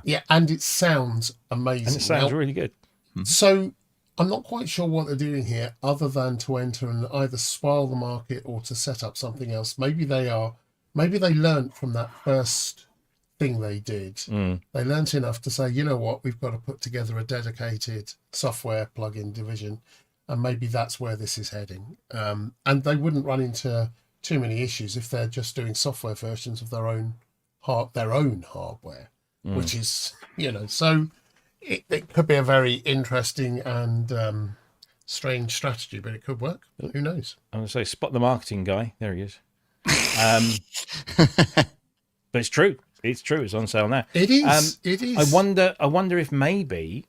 Yeah, and it sounds amazing. And it sounds really good. So I'm not quite sure what they're doing here, other than to enter and either spoil the market or to set up something else. Maybe they learnt from that first thing they did. They learnt enough to say, you know what, we've got to put together a dedicated software plugin division, and maybe that's where this is heading. And they wouldn't run into too many issues if they're just doing software versions of their own hardware, which is, so it could be a very interesting and strange strategy, but it could work. Who knows? I'm going to say, spot the marketing guy. There he is. But it's true. It's true. It's on sale now. It is. It is. I wonder if maybe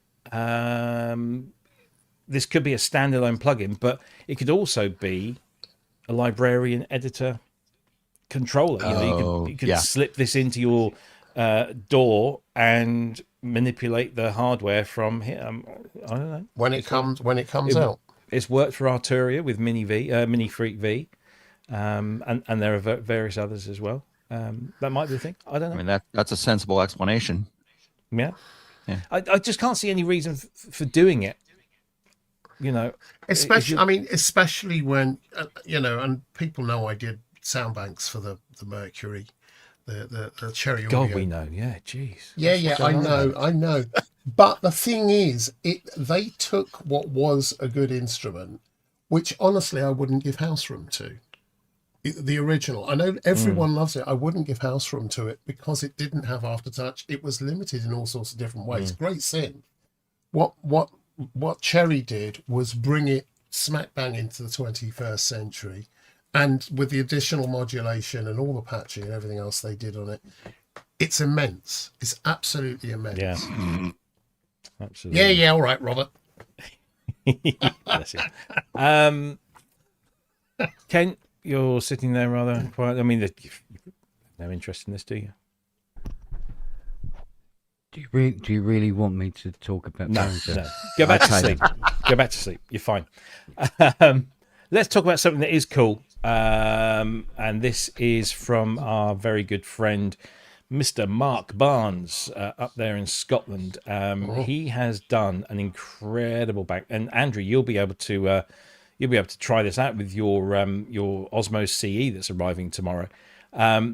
this could be a standalone plugin, but it could also be a librarian editor controller. You could slip this into your DAW and manipulate the hardware from here. I don't know when it comes out. It's worked for Arturia with Mini Freak V, and there are various others as well. That might be the thing. I don't know. I mean, that's a sensible explanation. Yeah. I just can't see any reason for doing it. Especially when and people know I did sound banks for the Mercury, the Cherry Audio. God, we know. Yeah, jeez. Yeah, I know. But the thing is, they took what was a good instrument, which honestly I wouldn't give house room to. The original. I know everyone loves it. I wouldn't give house room to it because it didn't have aftertouch. It was limited in all sorts of different ways. Great synth. What Cherry did was bring it smack bang into the 21st century, and with the additional modulation and all the patching and everything else they did on it, it's immense. It's absolutely immense. Yeah. Absolutely. Yeah, all right, Robert. Bless you. Ken, you're sitting there rather quiet. I mean, you've no interest in this, do you? Do you really want me to talk about Behringer? No. Go back to sleep. Go back to sleep. You're fine. Let's talk about something that is cool. And this is from our very good friend, Mr. Mark Barnes, up there in Scotland. He has done an incredible back. And Andrew, you'll be able to try this out with your Osmo CE that's arriving tomorrow.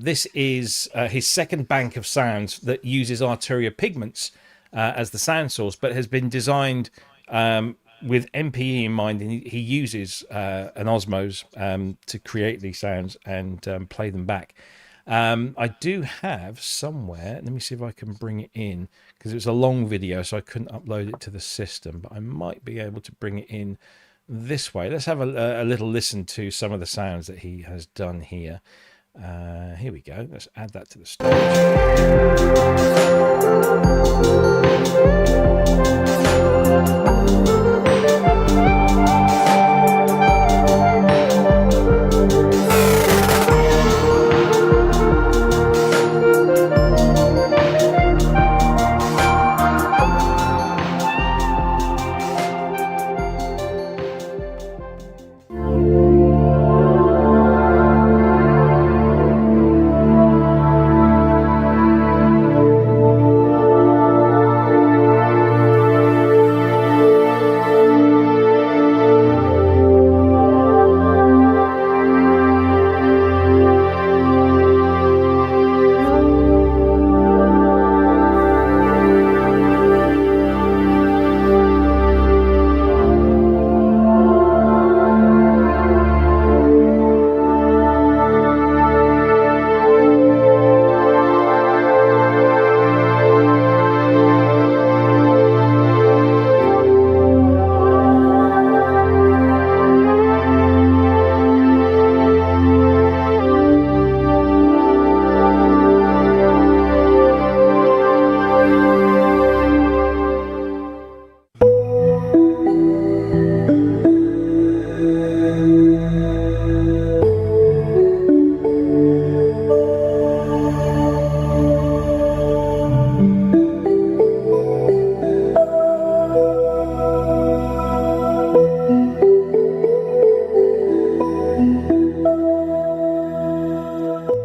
This is his second bank of sounds that uses Arturia pigments as the sound source, but has been designed with MPE in mind, and he uses an Osmos to create these sounds and play them back. I do have somewhere, let me see if I can bring it in, because it was a long video, so I couldn't upload it to the system, but I might be able to bring it in this way. Let's have a little listen to some of the sounds that he has done here. Here we go. Let's add that to the stage.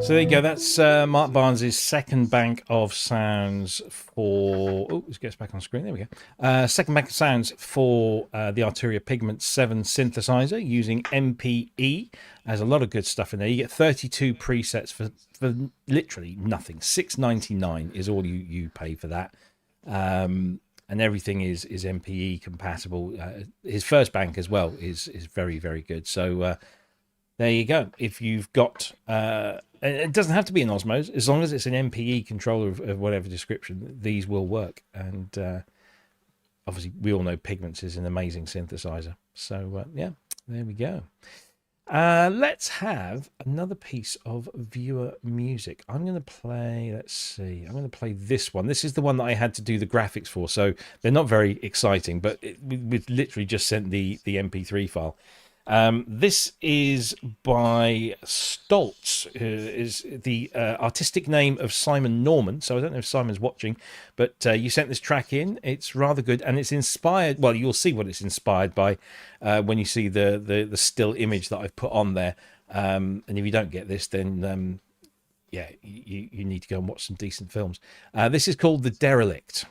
So there you go. That's Mark Barnes' second bank of sounds for... Oh, it gets back on screen. There we go. Second bank of sounds for the Arturia Pigment 7 synthesizer using MPE. There's a lot of good stuff in there. You get 32 presets for literally nothing. $6.99 is all you pay for that. And everything is MPE compatible. His first bank as well is very, very good. So there you go. If you've got... it doesn't have to be an Osmos. As long as it's an MPE controller of whatever description, these will work. And obviously, we all know Pigments is an amazing synthesizer. So, yeah, there we go. Let's have another piece of viewer music. I'm going to play, let's see, I'm going to play this one. This is the one that I had to do the graphics for, so they're not very exciting, but we've literally just sent the MP3 file. This is by Stoltz, is the artistic name of Simon Norman. So I don't know if Simon's watching, but you sent this track in. It's rather good, and it's inspired. Well, you'll see what it's inspired by when you see the still image that I've put on there. And if you don't get this, then yeah, you need to go and watch some decent films. This is called The Derelict.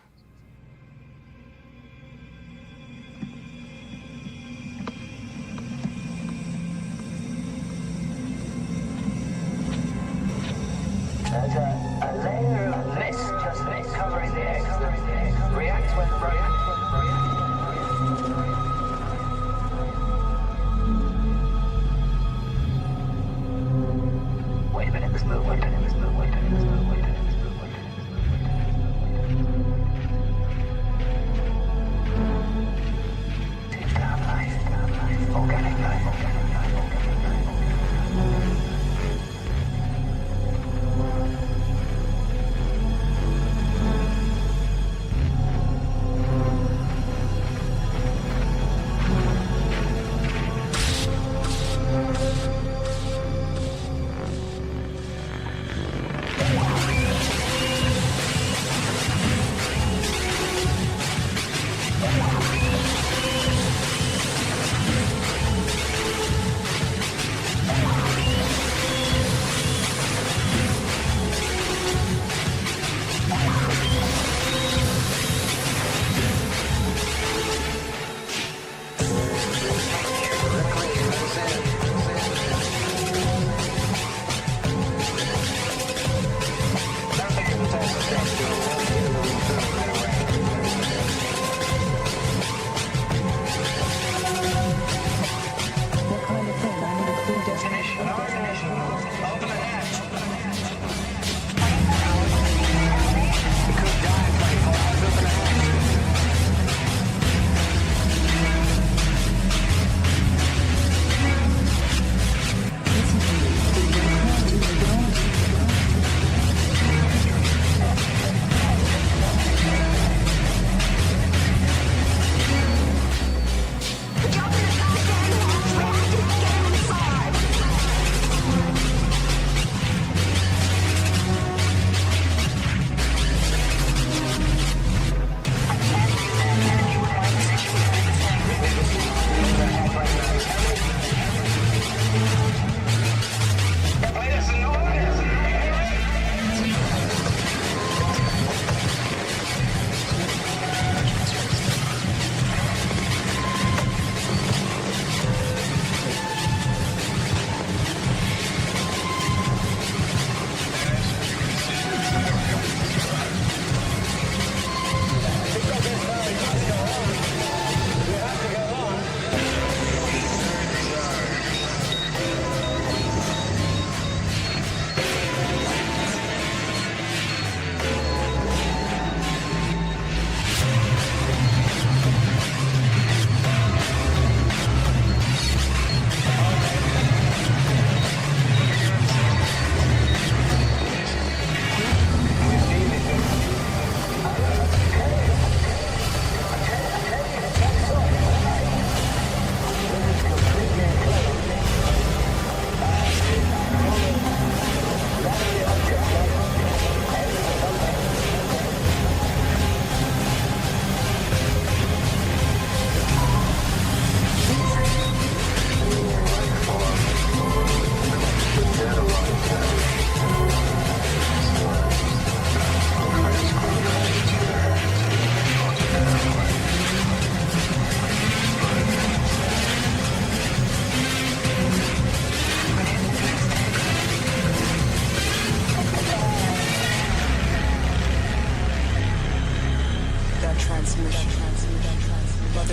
There's a layer of mist, just mist covering the egg. Reacts when Wait a minute, this move, wait a minute, this move, wait a minute, this move, wait a minute, this move, wait a minute, this move, wait a minute. It's not life, organic life, organic life, organic life.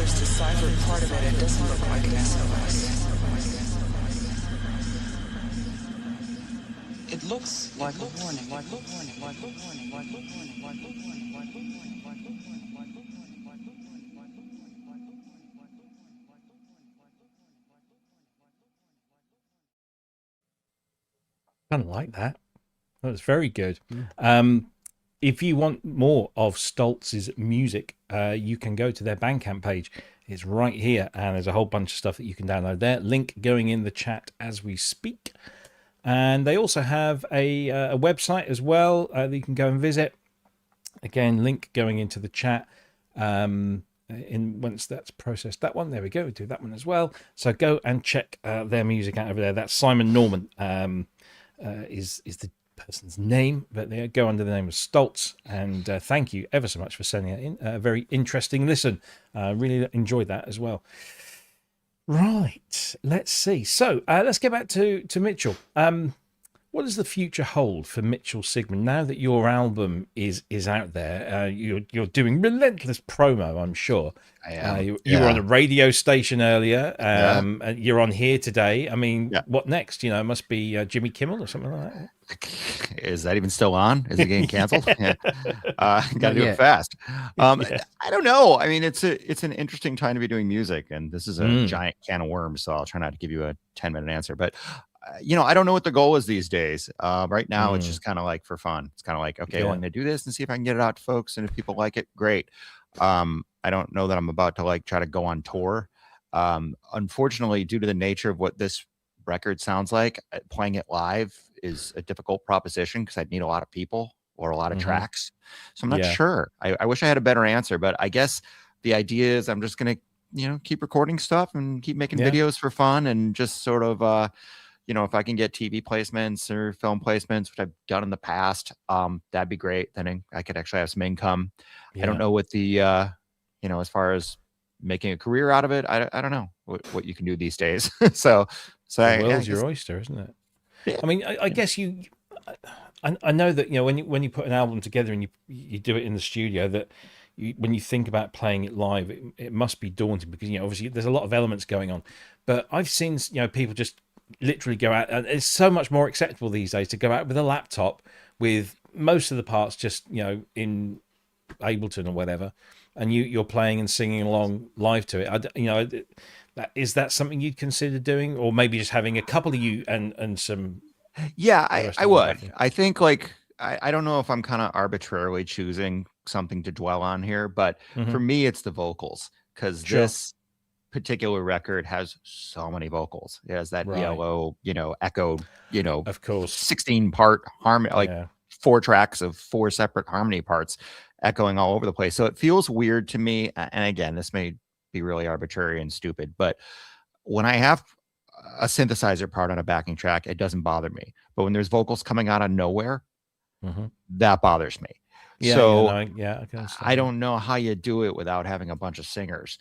There's deciphered part of it. It doesn't look like an SOS. It looks like a warning. Like a warning. Like a warning. Like a warning. Like a warning. Like a warning. Like a warning. Like a warning. Kind of like that. That was very good. If you want more of Stoltz's music, you can go to their Bandcamp page. It's right here, and there's a whole bunch of stuff that you can download there. Link going in the chat as we speak. And they also have a website as well that you can go and visit. Again, link going into the chat. Once that's processed, that one, there we go. We do that one as well. So go and check their music out over there. That's Simon Norman. Is the person's name, but they go under the name of Stoltz. And thank you ever so much for sending it in. A very interesting listen. Really enjoyed that as well. Right, let's see. So let's get back to Mitchell. What does the future hold for Mitchell Sigman now that your album is out there? You're doing relentless promo, I'm sure. I am. You were on a radio station earlier. And you're on here today. I mean, what next? It must be Jimmy Kimmel or something like that. Is that even still on? Is it getting canceled? Got to do it fast. I don't know. I mean, it's an interesting time to be doing music, and this is a giant can of worms. So I'll try not to give you a 10-minute answer, but. I don't know what the goal is these days. Right now, it's just kind of like for fun. It's kind of like, okay, I'm going to do this and see if I can get it out to folks. And if people like it, great. I don't know that I'm about to try to go on tour. Unfortunately, due to the nature of what this record sounds like, playing it live is a difficult proposition because I'd need a lot of people or a lot of tracks. So I'm not sure. I wish I had a better answer, but I guess the idea is I'm just going to, keep recording stuff and keep making videos for fun and just sort of, if I can get TV placements or film placements, which I've done in the past, that'd be great. Then I could actually have some income. I don't know what the, as far as making a career out of it, I don't know what you can do these days. so the world's your oyster, isn't it? Yeah. I mean, I guess I know that, when you put an album together and you do it in the studio, that when you think about playing it live, it must be daunting because, obviously there's a lot of elements going on. But I've seen, people just literally go out, and it's so much more acceptable these days to go out with a laptop with most of the parts just in Ableton or whatever, and you're playing and singing along live to it. Is that something you'd consider doing, or maybe just having a couple of you and some? Yeah, I would. I think I don't know if I'm kind of arbitrarily choosing something to dwell on here, but for me it's the vocals, because this particular record has so many vocals. It has that yellow, echo, of course, 16-part harmony, 4 tracks of 4 separate harmony parts echoing all over the place. So it feels weird to me. And again, this may be really arbitrary and stupid, but when I have a synthesizer part on a backing track, it doesn't bother me. But when there's vocals coming out of nowhere, that bothers me. I don't know how you do it without having a bunch of singers.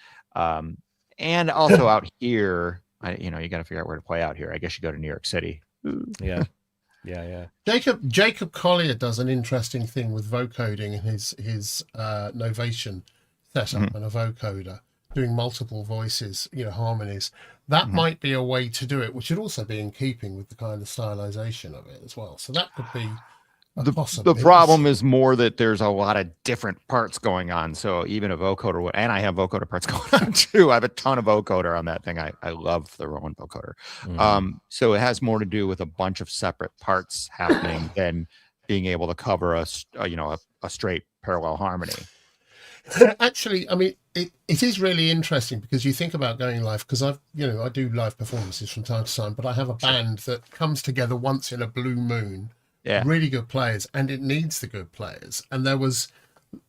And also out here, you got to figure out where to play out here. I guess you go to New York City. Yeah. Jacob Collier does an interesting thing with vocoding in his Novation setup and a vocoder, doing multiple voices, harmonies. That might be a way to do it, which would also be in keeping with the kind of stylization of it as well. So that could be the problem is more that there's a lot of different parts going on. So even a vocoder, and I have vocoder parts going on too. I have a ton of vocoder on that thing. I love the Rowan vocoder. So it has more to do with a bunch of separate parts happening than being able to cover a straight parallel harmony. Actually, I mean, it is really interesting because you think about going live, because I do live performances from time to time, but I have a band that comes together once in a blue moon. Really good players, and it needs the good players. And there was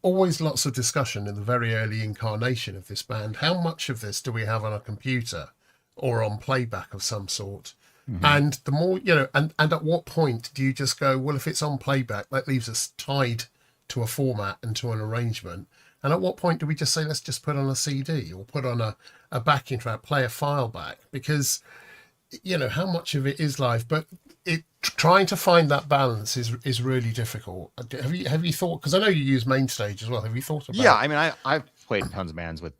always lots of discussion in the very early incarnation of this band. How much of this do we have on a computer or on playback of some sort? And the more, and at what point do you just go, well, if it's on playback, that leaves us tied to a format and to an arrangement. And at what point do we just say, let's just put on a CD or put on a backing track, play a file back? Because, how much of it is live? But trying to find that balance is really difficult. Have you thought? Because I know you use Mainstage as well. Have you thought about? Yeah, I mean, I've played in tons of bands with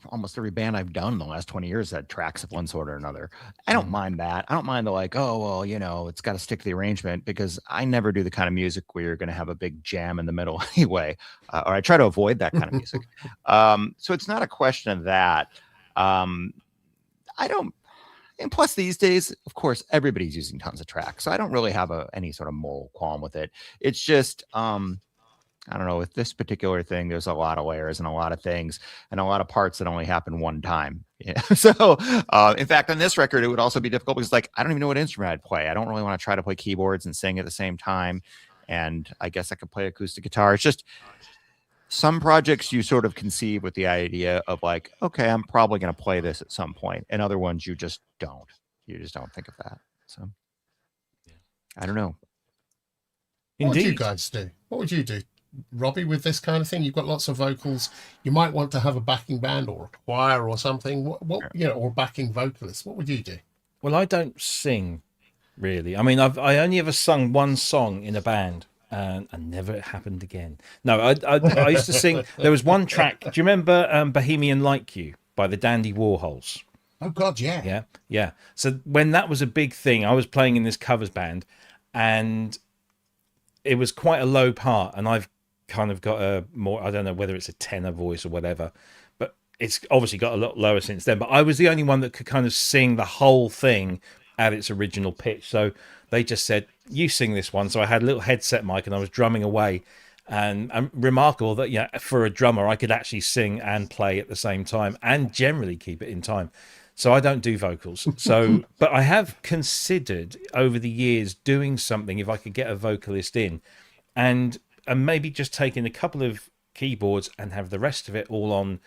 almost every band I've done in the last 20 years had tracks of one sort or another. I don't mind that. I don't mind the like, oh, well, you know, it's got to stick to the arrangement, because I never do the kind of music where you're going to have a big jam in the middle anyway, or I try to avoid that kind of music. So it's not a question of that. I don't, and plus these days, of course, everybody's using tons of tracks. So I don't really have any sort of moral qualm with it. It's just, I don't know, with this particular thing, there's a lot of layers and a lot of things and a lot of parts that only happen one time. Yeah. So, in fact, on this record, it would also be difficult because, like, I don't even know what instrument I'd play. I don't really want to try to play keyboards and sing at the same time. And I guess I could play acoustic guitar. It's just some projects you sort of conceive with the idea of like, okay, I'm probably going to play this at some point. And other ones you just don't. You just don't think of that. So, I don't know. What would you guys do? What would you do, Robbie, with this kind of thing? You've got lots of vocals. You might want to have a backing band or a choir or something. What you know, or backing vocalist. What would you do? Well, I don't sing, really. I mean, I only ever sung one song in a band, and never happened again. No, I used to sing. There was one track. Do you remember Bohemian Like You by the Dandy Warhols? Oh God, yeah. Yeah. So when that was a big thing, I was playing in this covers band, and it was quite a low part, and I've kind of got a more, I don't know whether it's a tenor voice or whatever, but it's obviously got a lot lower since then. But I was the only one that could kind of sing the whole thing at its original pitch. So they just said, you sing this one. So I had a little headset mic and I was drumming away, and remarkable that, yeah, for a drummer, I could actually sing and play at the same time and generally keep it in time. So I don't do vocals. So, but I have considered over the years doing something if I could get a vocalist in, and maybe just taking a couple of keyboards and have the rest of it all on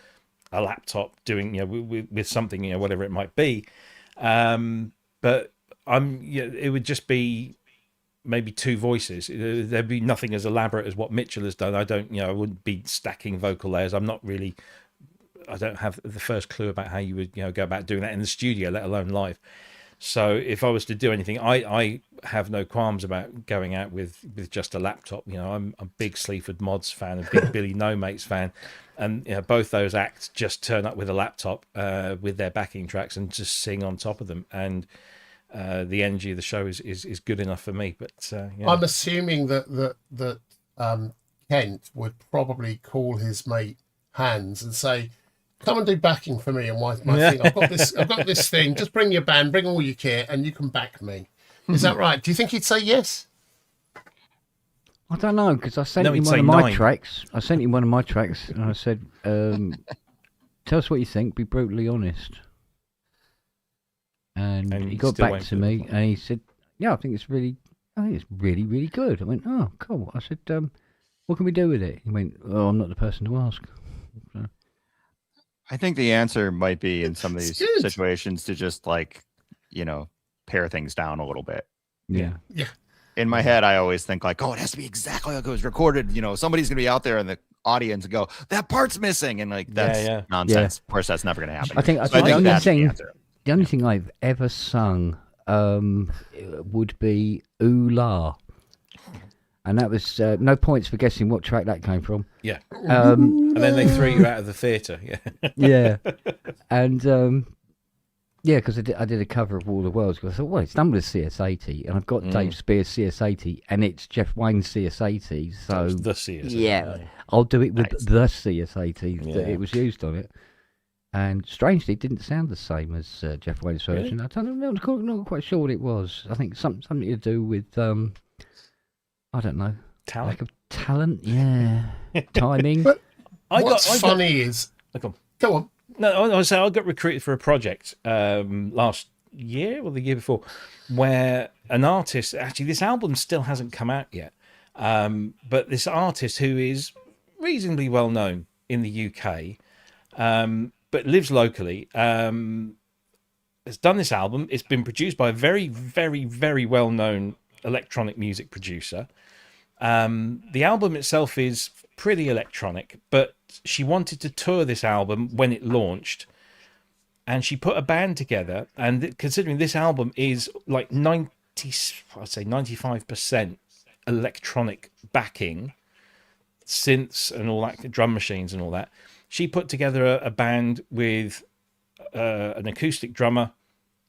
a laptop doing, you know, with something, you know, whatever it might be. But it would just be maybe two voices. There'd be nothing as elaborate as what Mitchell has done. I wouldn't be stacking vocal layers. I don't have the first clue about how you would, go about doing that in the studio, let alone live. So if I was to do anything, I have no qualms about going out with just a laptop. I'm a big Sleaford Mods fan, a big Billy No Mates fan, and both those acts just turn up with a laptop with their backing tracks and just sing on top of them. And the energy of the show is good enough for me. But I'm assuming that Kent would probably call his mate Hans and say, come and do backing for me and my thing. I've got this thing. Just bring your band, bring all your kit, and you can back me. Is that right? Do you think he'd say yes? I don't know, because I sent him one of my tracks. I sent him one of my tracks, and I said, "Tell us what you think. Be brutally honest." And he got back to me, and he said, "Yeah, I think it's really, really good." I went, "Oh, cool." I said, "What can we do with it?" He went, "Oh, I'm not the person to ask." So, I think the answer might be in some of these situations to just pare things down a little bit. Yeah. In my head, I always think like, oh, it has to be exactly like it was recorded. Somebody's going to be out there in the audience and go, that part's missing. And that's nonsense. Yeah. Of course, that's never going to happen. I think the only thing I've ever sung would be Ooh La. And that was no points for guessing what track that came from. Yeah. And then they threw you out of the theatre. Yeah. Yeah. And because I did a cover of All the Worlds. I thought, well, it's done with a CS80, and I've got Dave Spears CS80, and it's Jeff Wayne's CS80. So the CS80. Yeah, I'll do it with the CS80 that it was used on it. And strangely, it didn't sound the same as Jeff Wayne's version. Really? I don't know. I'm not quite sure what it was. I think something to do with I don't know. Talent? Lack of talent, yeah. Timing. But what's funny is... Go on. No, I was saying I got recruited for a project last year or the year before where an artist... Actually, this album still hasn't come out yet. But this artist who is reasonably well known in the UK, but lives locally, has done this album. It's been produced by a very, very, very well-known electronic music producer. The album itself is pretty electronic, but she wanted to tour this album when it launched, and she put a band together. And considering this album is like 95% electronic backing, synths and all that, drum machines and all that, she put together a band with an acoustic drummer,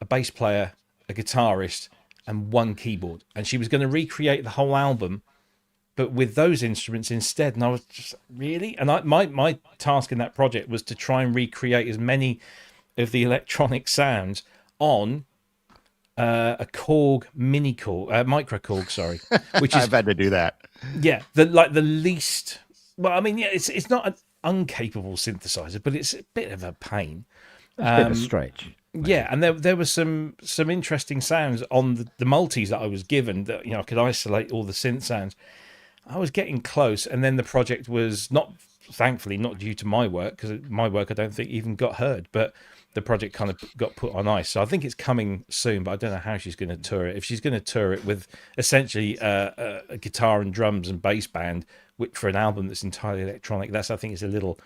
a bass player, a guitarist, and one keyboard. And she was going to recreate the whole album, but with those instruments instead. And I was just, really? And my task in that project was to try and recreate as many of the electronic sounds on a Korg mini Korg, micro Korg, sorry, which is I've had to do that. Yeah, the least. Well, I mean, yeah, it's not an uncapable synthesizer, but it's a bit of a pain. It's a bit of a stretch. Yeah, and there were some interesting sounds on the multis that I was given that, I could isolate all the synth sounds. I was getting close, and then the project was thankfully not due to my work, because my work I don't think even got heard, but the project kind of got put on ice. So I think it's coming soon, but I don't know how she's going to tour it. If she's going to tour it with essentially a guitar and drums and bass band for an album that's entirely electronic, I think it's a little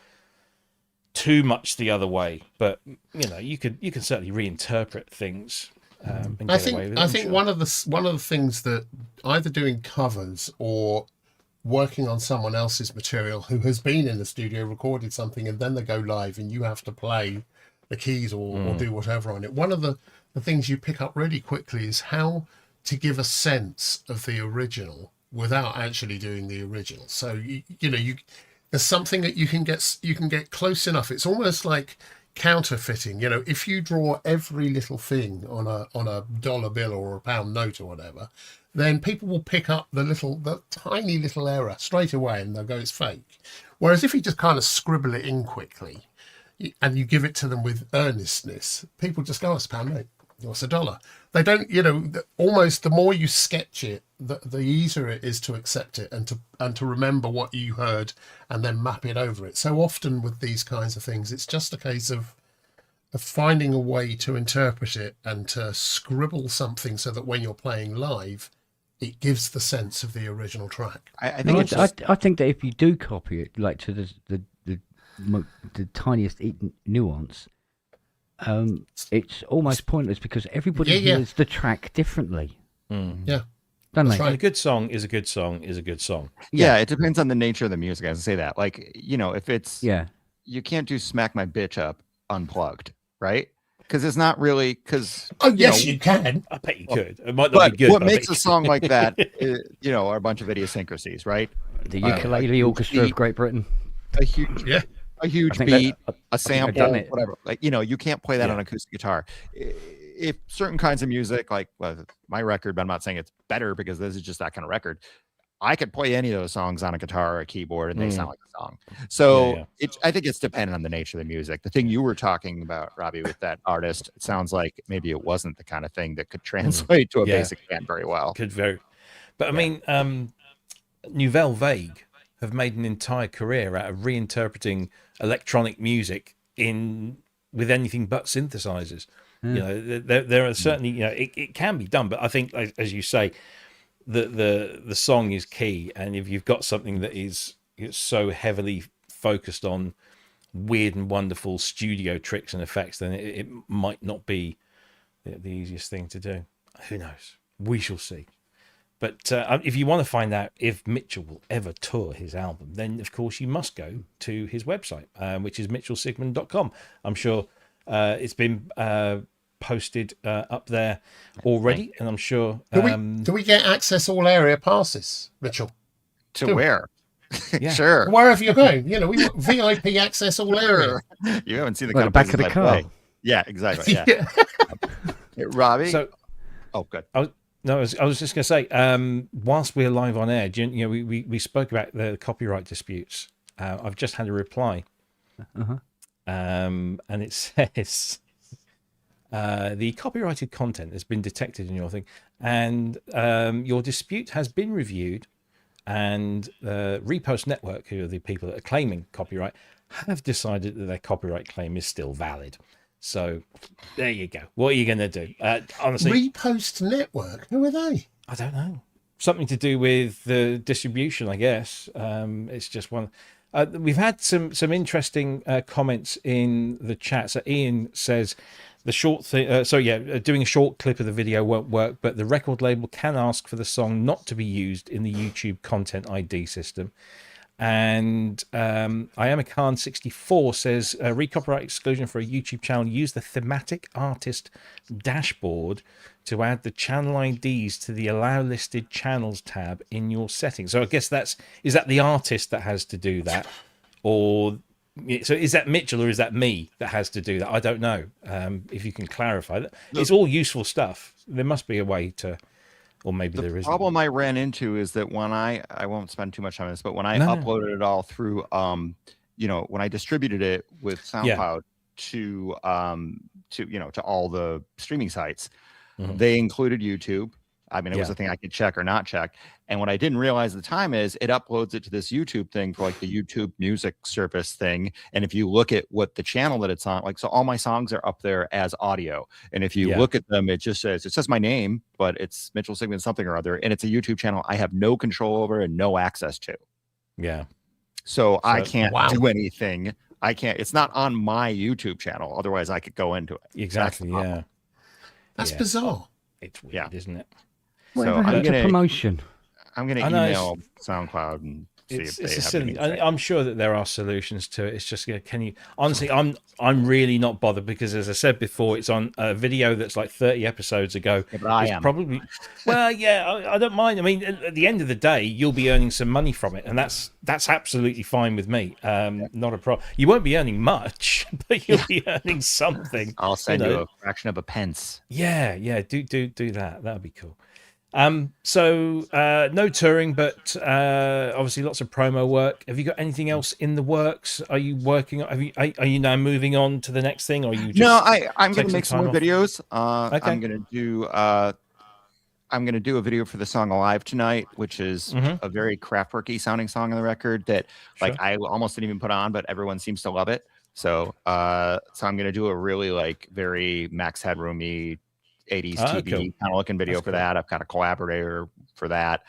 too much the other way. But you can certainly reinterpret things. And get away with it, I think one of the things that either doing covers or working on someone else's material who has been in the studio, recorded something, and then they go live and you have to play the keys or do whatever on it. One of the things you pick up really quickly is how to give a sense of the original without actually doing the original. So you there's something that you can get close enough. It's almost like counterfeiting. If you draw every little thing on a dollar bill or a pound note or whatever, then people will pick up the tiny little error straight away and they'll go, it's fake. Whereas if you just kind of scribble it in quickly and you give it to them with earnestness, people just go, oh, it's a pound note, or it's a dollar. They don't, almost the more you sketch it, the easier it is to accept it and to remember what you heard and then map it over it. So often with these kinds of things, it's just a case of finding a way to interpret it and to scribble something so that when you're playing live, it gives the sense of the original track. I think that if you do copy it, like to the tiniest nuance, it's almost pointless because everybody hears the track differently. Yeah. Don't they? Right. A good song is a good song is a good song. Yeah, it depends on the nature of the music. I say that. Like, if it's you can't do Smack My Bitch Up unplugged, right? Because it's not really yes, you can. I bet you could. It might not be good. What makes a song like that is, are a bunch of idiosyncrasies, right? The Ukulele Orchestra of Great Britain. A huge beat, a sample, whatever. Like, you can't play that on acoustic guitar. If certain kinds of music, like my record, but I'm not saying it's better because this is just that kind of record, I could play any of those songs on a guitar or a keyboard and they sound like a song. So I think it's dependent on the nature of the music. The thing you were talking about, Robbie, with that artist, it sounds like maybe it wasn't the kind of thing that could translate to a basic band very well. But I mean, Nouvelle Vague have made an entire career out of reinterpreting electronic music with anything but synthesizers. There are certainly, it can be done, but I think, as you say, the song is key, and if you've got something that is so heavily focused on weird and wonderful studio tricks and effects, then it might not be the easiest thing to do. Who knows? We shall see. But if you want to find out if Mitchell will ever tour his album, then of course you must go to his website, which is mitchellsigman.com. I'm sure it's been posted up there already, and I'm sure. Do we get access all area passes, Mitchell? To where? Yeah. Sure. Wherever you're going, we want VIP access all area. You haven't seen the kind kind of back of the car. Yeah, exactly. Yeah. Robbie. So, good. I was just going to say, whilst we're live on air, we spoke about the copyright disputes. I've just had a reply, and it says the copyrighted content has been detected in your thing, and your dispute has been reviewed, and Repost Network, who are the people that are claiming copyright, have decided that their copyright claim is still valid. So there you go. What are you going to do? Honestly, Repost Network. Who are they? I don't know. Something to do with the distribution, I guess. It's just one. We've had some interesting comments in the chat. So Ian says the short thing. Doing a short clip of the video won't work, but the record label can ask for the song not to be used in the YouTube Content ID system. And I am a Khan 64 says re-copyright exclusion for a YouTube channel. Use the thematic artist dashboard to add the channel IDs to the allow listed channels tab in your settings. So I guess is that the artist that has to do that, or so is that Mitchell or is that me that has to do that? I don't know. If you can clarify that, it's all useful stuff. There must be a way to. Or maybe there isn't. The problem I ran into is that when I won't spend too much time on this, but when I uploaded it all through, when I distributed it with SoundCloud to all the streaming sites, they included YouTube. I mean, it was a thing I could check or not check. And what I didn't realize at the time is it uploads it to this YouTube thing for like the YouTube music service thing. And if you look at what the channel that it's on, like, so all my songs are up there as audio. And if you look at them, it says my name, but it's Mitchell Sigman something or other. And it's a YouTube channel I have no control over and no access to. Yeah. So I can't do anything. It's not on my YouTube channel. Otherwise I could go into it. Exactly. That's bizarre. It's weird, isn't it? So I'm gonna promotion. I'm going to email SoundCloud and see if they have anything. I'm sure that there are solutions to it. It's just, can you honestly? I'm really not bothered because, as I said before, it's on a video that's like 30 episodes ago. Yeah, but I am probably. Well, yeah, I don't mind. I mean, at the end of the day, you'll be earning some money from it, and that's absolutely fine with me. Not a problem. You won't be earning much, but you'll be earning something. I'll send you a fraction of a pence. Yeah, do that. That'd be cool. So no touring, but obviously lots of promo work. Have you got anything else in the works? Are you working? Are you now moving on to the next thing, or are you? No, I'm going to make some more videos. Okay. I'm going to do a video for the song "Alive Tonight," which is a very Kraftwerky sounding song on the record that like I almost didn't even put on, but everyone seems to love it. So I'm going to do a really like very Max Headroomy 80s TV kind of looking video for that. I've got a collaborator for that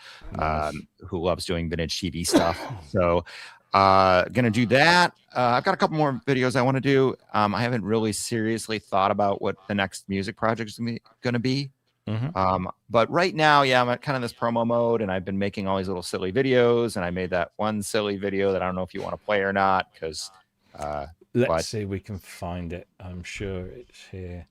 who loves doing vintage TV stuff. So gonna do that. I've got a couple more videos I want to do. I haven't really seriously thought about what the next music project is gonna be. But right now, I'm at kind of this promo mode, and I've been making all these little silly videos, and I made that one silly video that I don't know if you want to play or not, because let's see if we can find it. I'm sure it's here.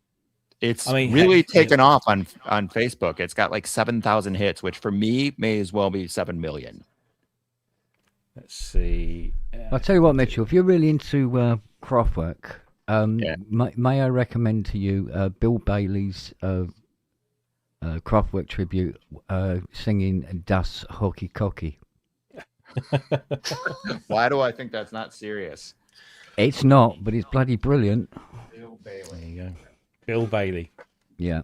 It's really taken off on Facebook. It's got like 7,000 hits, which for me may as well be 7 million. Let's see. I'll tell you what, Mitchell, if you're really into Kraftwerk, may I recommend to you Bill Bailey's Kraftwerk tribute singing Das Hockey Cocky. Why do I think that's not serious? It's not, but it's bloody brilliant. Bill Bailey. There you go. Bill Bailey. Yeah.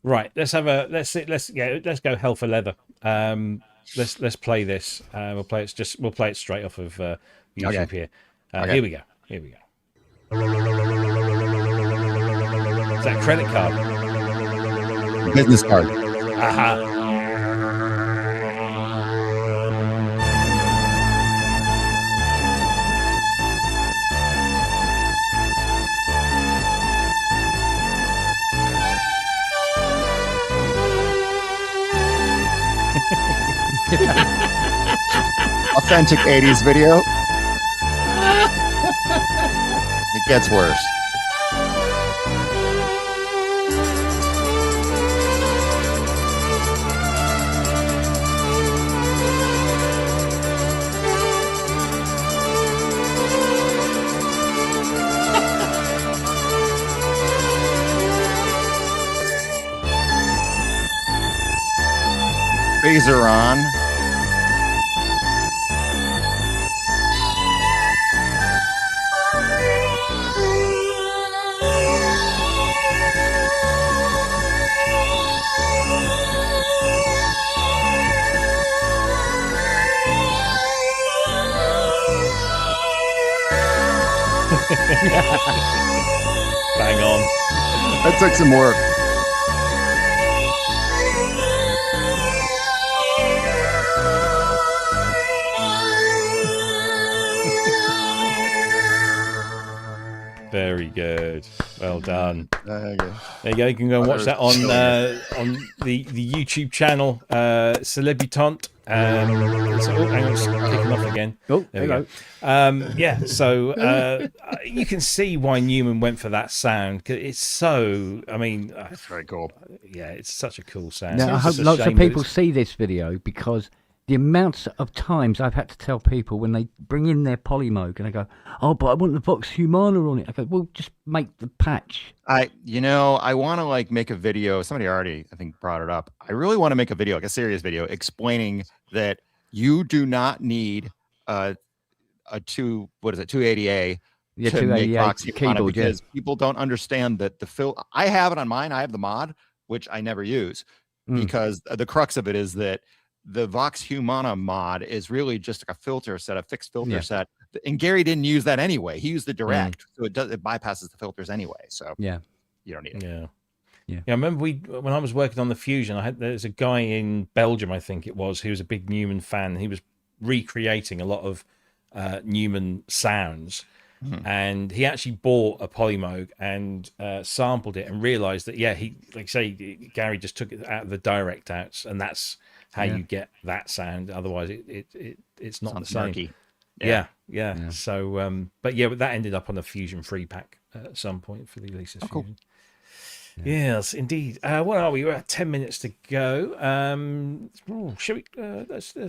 Right. Let's go hell for leather. Let's play this. We'll play it straight off of YouTube here. Here we go. Is that a credit card? Business card. Aha. Authentic 80s video. It gets worse. Phaser on. Bang on. That took some work. Very good. Well done. There you go. There you go. You can go and watch that on the YouTube channel, Celebutante. So, hang on, it's kicking off again. Oh, there we hello. go. Yeah, so you can see why Newman went for that sound. 'Cause it's so, I mean, That's very cool. yeah, it's such a cool sound. Now, I It's hope just a lots of shame that people it's- see this video, because the amounts of times I've had to tell people when they bring in their Polymoog and they go, "Oh, but I want the Vox Humana on it." I go, "Well, just make the patch." I want to like make a video. Somebody already, I think, brought it up. I really want to make a video, like a serious video, explaining that you do not need a 280A Yeah, to make 288 Vox Humana, keyboard, yeah. because people don't understand that I have it on mine. I have the mod, which I never use, because the crux of it is that the Vox Humana mod is really just like a filter set, a fixed filter set. And Gary didn't use that anyway. He used the direct, so it bypasses the filters anyway. So Yeah. you don't need it. Yeah. I remember when I was working on the Fusion, there's a guy in Belgium, I think it was, who was a big Newman fan. He was recreating a lot of Newman sounds, and he actually bought a Polymoog and sampled it and realized that he, like say, Gary just took it out of the direct outs, and that's how you get that sound. Otherwise it's not the same. Murky. Yeah. So but that ended up on the Fusion free pack at some point for the Alesis cool. Fusion. Yes, indeed. What are we? We're at 10 minutes to go. Shall we? Let's do a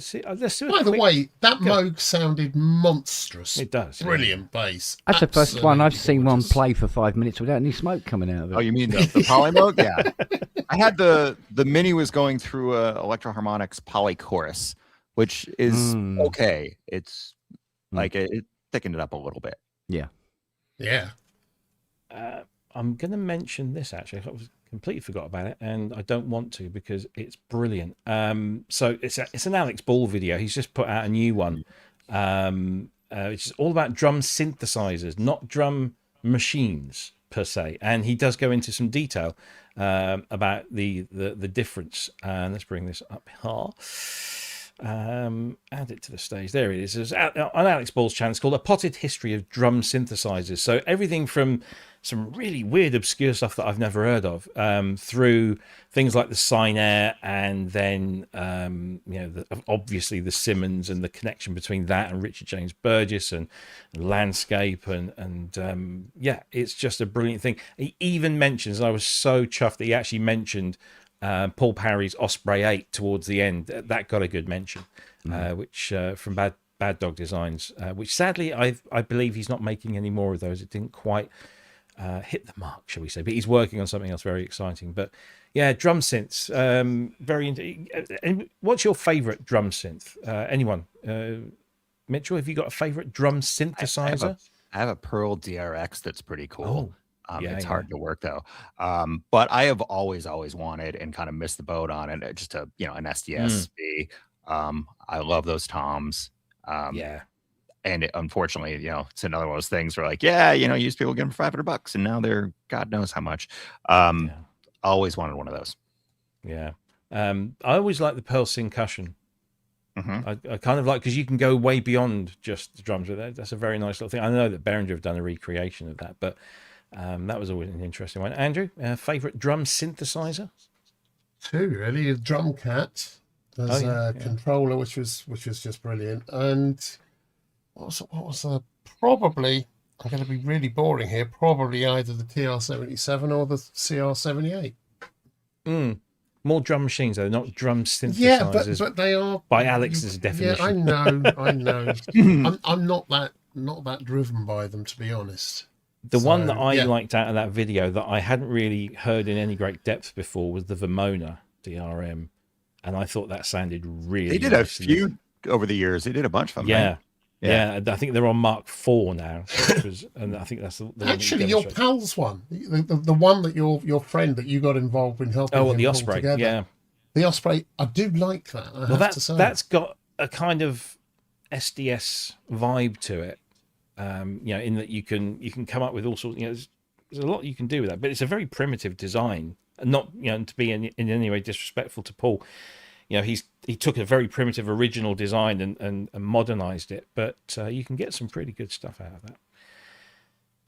By the quick- way, that Moog sounded monstrous. It does. Brilliant bass. That's the first one I've Absolutely seen one gorgeous. play for 5 minutes without any smoke coming out of it. Oh, you mean the Polymoog? Yeah. I had the Mini was going through a Electro-Harmonix poly chorus, which is okay. It's like it thickened it up a little bit. Yeah. I'm going to mention this actually. I completely forgot about it, and I don't want to because it's brilliant. So it's an Alex Ball video. He's just put out a new one, which is all about drum synthesizers, not drum machines per se. And he does go into some detail about the difference. And let's bring this up here. Add it to the stage. There it is. It's on Alex Ball's channel. It's called A Potted History of Drum Synthesizers. So everything from some really weird, obscure stuff that I've never heard of, through things like the Sinair, and then obviously the Simmons and the connection between that and Richard James Burgess and Landscape, and it's just a brilliant thing. He even mentions, and I was so chuffed that he actually mentioned Paul Parry's Osprey 8 towards the end. That got a good mention, which from Bad Dog Designs, which sadly I believe he's not making any more of those. It didn't quite hit the mark, shall we say, but he's working on something else very exciting. But yeah, drum synths, and what's your favorite drum synth? Anyone? Mitchell, have you got a favorite drum synthesizer? I have a Pearl DRX that's pretty cool. It's hard to work though. But I have always wanted and kind of missed the boat on it. Just an SDSB. I love those toms. And unfortunately, it's another one of those things where like, used to be able to get them for $500 and now they're God knows how much. I always wanted one of those. Yeah. I always like the Pearl Syncussion. I kind of like, because you can go way beyond just the drums with that. That's a very nice little thing. I know that Behringer have done a recreation of that, but that was always an interesting one. Andrew, favorite drum synthesizer? Two really. Drum Cat. There's a controller which was just brilliant. And what was probably, I'm going to be really boring here, probably either the TR-77 or the CR-78. More drum machines though, not drum synthesizers. Yeah, but they are by Alex's definition. Yeah, I know. I'm not that driven by them, to be honest. The one that I liked out of that video that I hadn't really heard in any great depth before was the Vermona DRM, and I thought that sounded really. They did a few over the years. They did a bunch of them. Yeah. I think they're on Mark IV now, and I think that's the actually your pal's one, the one that your friend that you got involved in helping. Oh, the Osprey, together. The Osprey. I do like that. I have to say that's got a kind of SDS vibe to it. In that you can come up with all sorts. There's a lot you can do with that, but it's a very primitive design, and not to be in any way disrespectful to Paul. He took a very primitive original design and modernized it, but you can get some pretty good stuff out of that.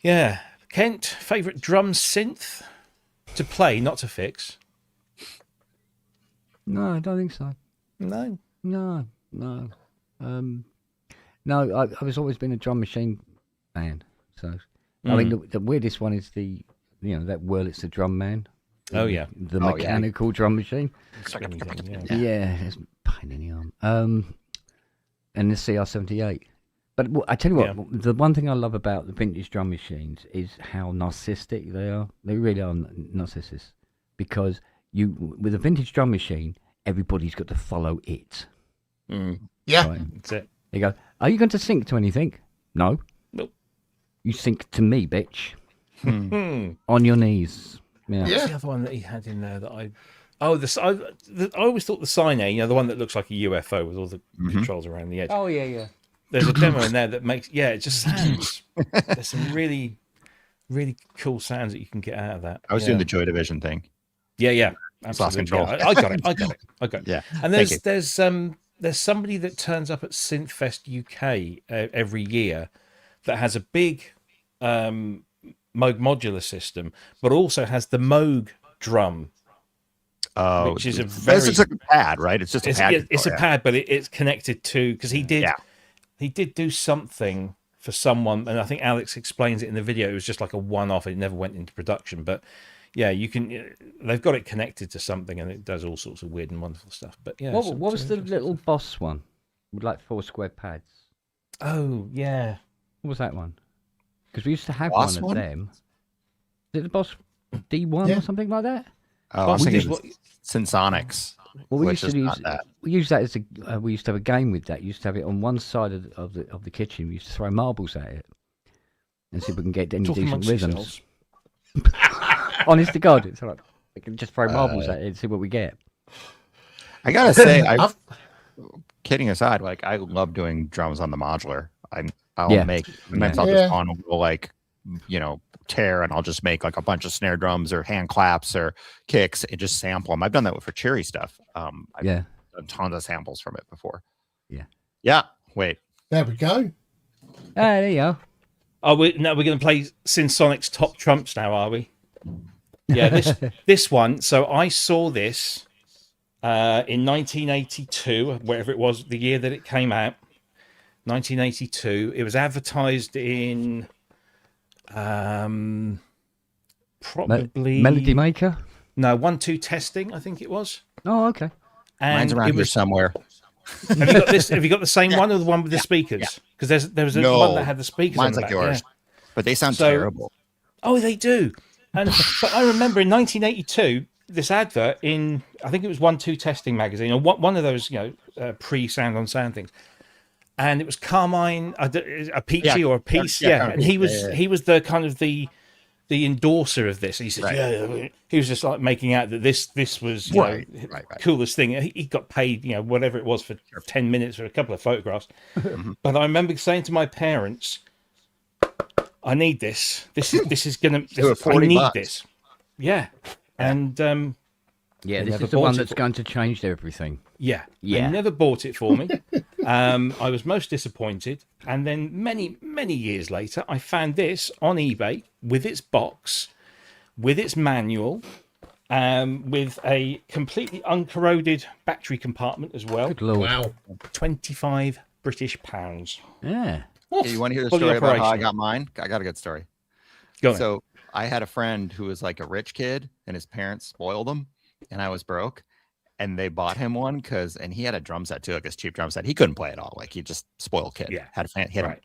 Yeah, Kent, favourite drum synth to play, not to fix? No, I don't think so. No. No. No, I was always been a drum machine man. So, I mean, the weirdest one is that Wurlitz's the drum man. Oh yeah, the mechanical drum machine. Yeah, it's a pain in the arm. And the CR78. But I tell you what, the one thing I love about the vintage drum machines is how narcissistic they are. They really are narcissists, because with a vintage drum machine, everybody's got to follow it. Yeah, right? That's it. They go, "Are you going to sync to anything?" No. Nope. You sync to me, bitch. On your knees. Yeah. What's the other one that he had in there that I always thought the Sine, the one that looks like a UFO with all the controls around the edge. Oh yeah. There's a demo in there that makes it just sounds. There's some really, really cool sounds that you can get out of that. I was doing the Joy Division thing. Yeah, Lost control. Yeah, I got it. Yeah, and there's somebody that turns up at Synthfest UK every year that has a big Moog modular system, but also has the Moog drum. Which is it's like a pad, right? It's just a pad. It's a pad, but it's connected to, because he did do something for someone, and I think Alex explains it in the video. It was just like a one-off; it never went into production. But yeah, they've got it connected to something, and it does all sorts of weird and wonderful stuff. But yeah, what was the little Boss one with like 4 square pads? Oh yeah, what was that one? Because we used to have one of them. Is it the Boss D1 or something like that? Oh, I was thinking Synsonics. Well, we used to use that as we used to have a game with that. We used to have it on one side of the kitchen. We used to throw marbles at it and see if we can get any decent rhythms. Honest to God, it's like we can just throw marbles at it and see what we get. I gotta say, kidding aside, like I love doing drums on the modular. I'll make sometimes I'll just on a little tear, and I'll just make like a bunch of snare drums or hand claps or kicks and just sample them. I've done that for Cheery stuff. I've done tons of samples from it before. Yeah. Wait, there we go. There you go. We're going to play Synsonic's Top Trumps now, are we? Yeah, this one. So I saw this in 1982, wherever it was, the year that it came out. 1982. It was advertised in probably Melody Maker. No, 1-2 Testing, I think it was. Oh, okay. And mine's around here somewhere. Have you got this? Have you got the same one or the one with the speakers? Because there was one that had the speakers. Mine's on like the back, yours, but they sound terrible. Oh, they do. But I remember in 1982 this advert in, I think it was 1-2 Testing magazine, or one of those pre-Sound on Sound things. And it was Carmine, a Peachy or a Piece, and he was the kind of the endorser of this. He said, he was just like making out that this was coolest thing. He got paid, whatever it was for 10 minutes for a couple of photographs. But I remember saying to my parents, "I need this. This is gonna. I need this." Yeah, and this is the one that's going to change everything. Yeah. They never bought it for me. I was most disappointed. And then many, many years later, I found this on eBay with its box, with its manual, with a completely uncorroded battery compartment as well. Good Lord. Wow. £25 British. Yeah. You want to hear the story about how I got mine? I got a good story. Go on. So I had a friend who was like a rich kid, and his parents spoiled him, and I was broke. And they bought him one and he had a drum set too, like this cheap drum set. He couldn't play it all. Like he just spoiled kid. Yeah. He had a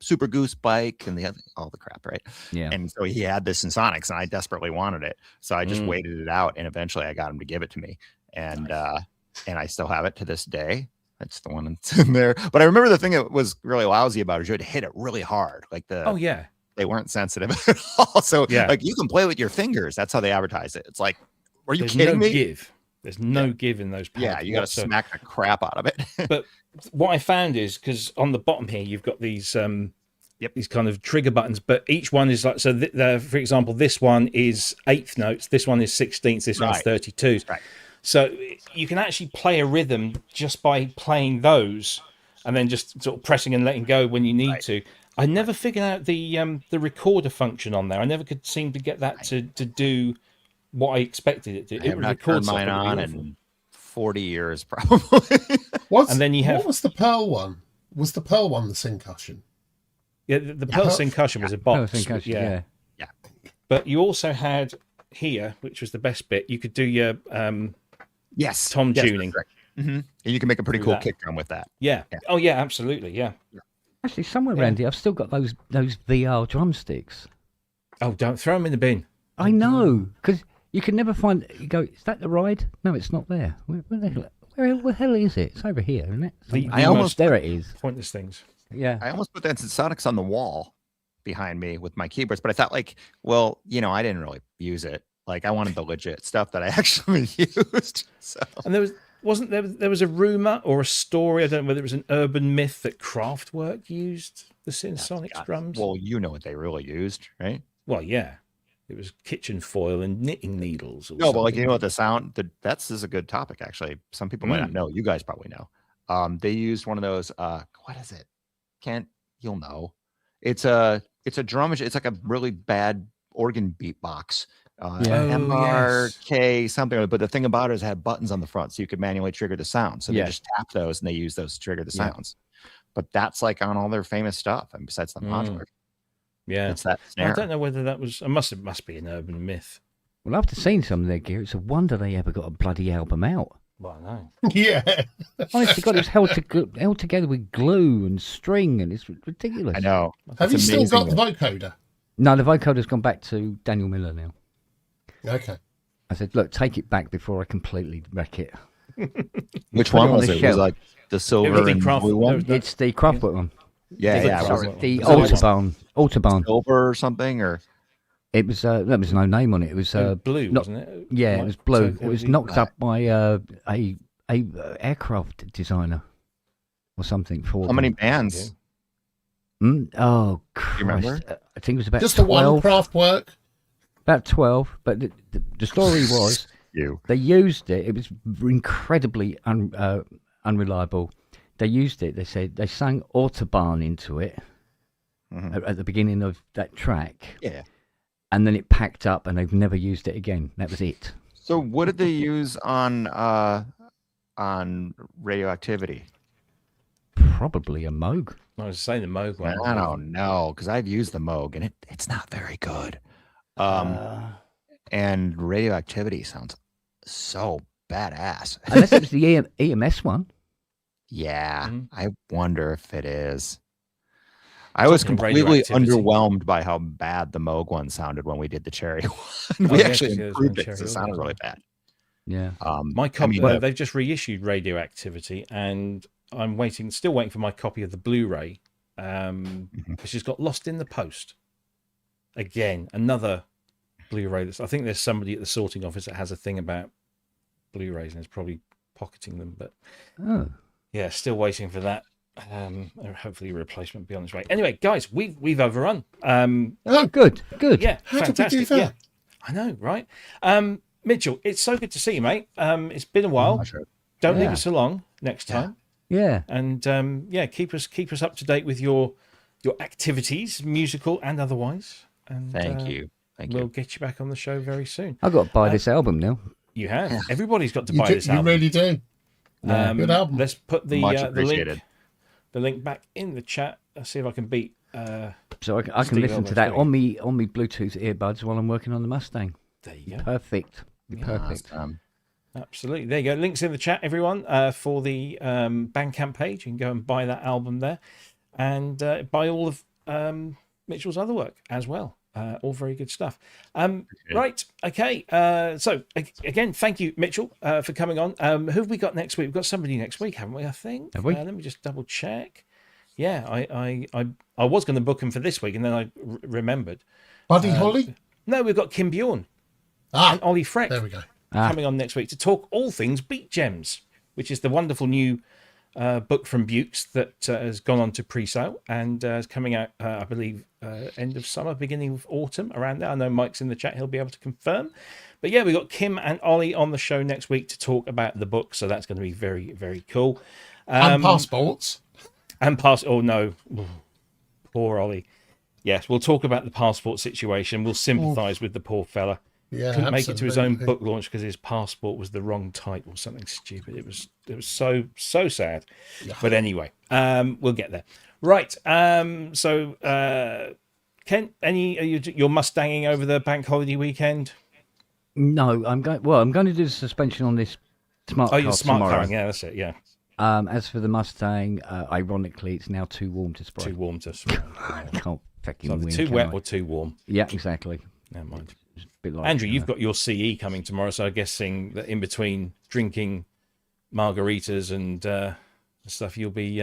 super goose bike and all the crap, right? Yeah. And so he had this in Sonics, and I desperately wanted it. So I just waited it out, and eventually I got him to give it to me. And I still have it to this day. That's the one that's in there. But I remember the thing that was really lousy about it is you had to hit it really hard. Like they weren't sensitive at all. So like you can play with your fingers. That's how they advertise it. It's like, are you kidding me? There's no give in those pads. Yeah, you got to smack the crap out of it. But what I found is, because on the bottom here you've got these these kind of trigger buttons, but each one is like, so for example, this one is 8th notes, this one is 16ths, this one's 32s. Right. So you can actually play a rhythm just by playing those, and then just sort of pressing and letting go when you need to. I never figured out the recorder function on there. I never could seem to get that to do what I expected it to. I It have would not record turned mine stuff, on it'd be awful. in 40 years, probably. And then you have what was the Pearl one? Was the Pearl one the Syncussion? Yeah, the Pearl Syncussion was a box. Syncussion, yeah. But you also had here, which was the best bit. You could do your Yes. tom tuning. And you can make a pretty Through cool that. kick drum with that. Yeah. Oh yeah, absolutely. Yeah. Actually, somewhere around here, I've still got those VR drumsticks. Oh, don't throw them in the bin. I know, because you can never find. You go, is that the ride? No, it's not there. Where the hell is it? It's over here, isn't it? I almost there. It is. Pointless things. Yeah. I almost put that Sonics on the wall behind me with my keyboards, but I thought, like, well, I didn't really use it. Like, I wanted the legit stuff that I actually used. So. And there was a rumor or a story, I don't know whether it was an urban myth, that Kraftwerk used the Synthsonics drums. Well, you know what they really used, right? Well, yeah. It was kitchen foil and knitting needles. Or No, but like, something. what the sound, this is a good topic, actually. Some people might not know. You guys probably know. They used one of those, what is it? You'll know. It's a drum. It's like a really bad organ beatbox. MRK something. But the thing about it is it had buttons on the front, so you could manually trigger the sound. So they just tap those and they use those to trigger the sounds. But that's like on all their famous stuff, and besides the modular. Yeah, it's that snare. I don't know whether that was. It must be an urban myth. Well, after seeing some of their gear, it's a wonder they ever got a bloody album out. Well, I know. Yeah. Honestly, God, it was held together with glue and string, and it's ridiculous. I know. Have you still got the vocoder? No, the vocoder's gone back to Daniel Miller now. Okay. I said, look, take it back before I completely wreck it. Which one was it? Shelf. Was it like the silver and blue one? It's the Kraftwerk one. Yeah. The Autobahn. Silver or something, or it was. There was no name on it. It was blue, wasn't it? Yeah, it was blue. So it was knocked up by a aircraft designer or something. For how many bands? Oh, Christ. You remember? I think it was about just 12. the one Kraftwerk. About 12, but the story was they used it. It was incredibly unreliable. They used it. They said they sang Autobahn into it at the beginning of that track. Yeah, and then it packed up, and they've never used it again. That was it. So, what did they use on Radioactivity? Probably a Moog. I was saying the Moog one. I don't know, because I've used the Moog, and it's not very good. And Radioactivity sounds so badass. Unless it was the EMS one. Yeah, I wonder if it is. I was completely underwhelmed by how bad the Moog one sounded when we did the Cherry one. We actually improved it because it sounded really bad. Yeah. My copy, they've just reissued Radioactivity, and I'm still waiting for my copy of the Blu-ray, which has got lost in the post. Again, another Blu-ray. I think there's somebody at the sorting office that has a thing about Blu-rays and is probably pocketing them. But yeah, still waiting for that. Hopefully, a replacement be on its way. Anyway, guys, we've overrun. Oh, good. Yeah, How fantastic. did we do that? Yeah, I know, right? Mitchell, it's so good to see you, mate. It's been a while. Don't leave us along next time. Yeah. And keep us up to date with your activities, musical and otherwise. And Thank you. We'll get you back on the show very soon. I've got to buy this album now. You have. Everybody's got to buy this album. You really do. Good album. Let's put the appreciated. The link back in the chat. Let's see if I can beat. So I can Steve listen to that on me Bluetooth earbuds while I'm working on the Mustang. There you go. Perfect. Perfect. Absolutely. There you go. Links in the chat, everyone, for the Bandcamp page. You can go and buy that album there, and buy all of Mitchell's other work as well. All very good stuff. Right. Okay. So again, thank you, Mitchell, for coming on. Who have we got next week? We've got somebody next week, haven't we? I think. Have we? Let me just double check. Yeah, I was going to book him for this week, and then I remembered. Buddy Holly? No, we've got Kim Bjorn and Ollie Freck. There we go. Coming on next week to talk all things Beat Gems, which is the wonderful new book from Bukes that has gone on to pre-sale and is coming out, I believe, end of summer, beginning of autumn, around there. I know Mike's in the chat. He'll be able to confirm. But yeah, we've got Kim and Ollie on the show next week to talk about the book. So that's going to be very, very cool. And passports. Oh, no. Poor Ollie. Yes, we'll talk about the passport situation. We'll sympathise with the poor fella. Yeah, Couldn't make it to his own absolutely. book launch because his passport was the wrong type or something stupid. It was so sad. Yeah. But anyway, we'll get there. Right. So Kent, you're Mustanging over the bank holiday weekend? No, I'm going. Well, I'm going to do the suspension on this smart car Your smart tomorrow. car. Yeah, that's it. Yeah. As for the Mustang, ironically, it's now too warm to spray. Too warm to spray. I can't fucking So win. too can wet I? or too warm. Yeah, exactly. Never mind. It's a bit like, Andrew, you've got your CE coming tomorrow, so I'm guessing that in between drinking margaritas and stuff, you'll be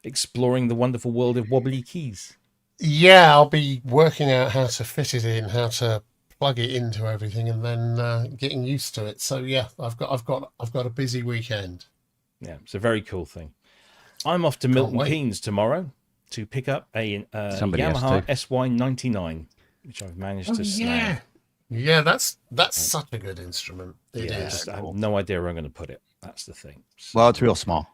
exploring the wonderful world of wobbly keys. Yeah, I'll be working out how to fit it in, how to plug it into everything, and then getting used to it. So yeah, I've got a busy weekend. Yeah, it's a very cool thing. I'm off to Milton wait. Keynes tomorrow to pick up a Somebody has Yamaha to. SY99, which I've managed to snag. Yeah, that's such a good instrument. It is. I have no idea where I'm going to put it. That's the thing. Well, it's real small.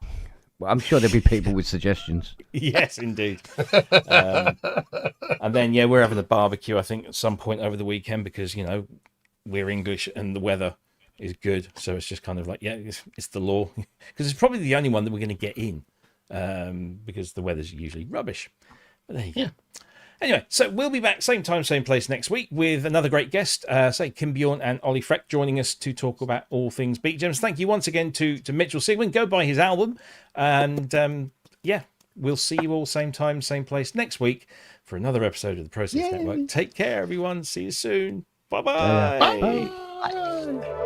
Well, I'm sure there'll be people with suggestions. Yes, indeed. And then, we're having a barbecue, I think, at some point over the weekend because, we're English and the weather is good. So it's just kind of like, it's the law. Because it's probably the only one that we're going to get in because the weather's usually rubbish. But there you go. Anyway, so we'll be back same time, same place next week with another great guest, Kim Bjorn and Ollie Freck joining us to talk about all things Beat Gems. Thank you once again to Mitchell Sigman. Go buy his album. And we'll see you all same time, same place next week for another episode of the Process Network. Take care, everyone. See you soon. Bye-bye. Bye.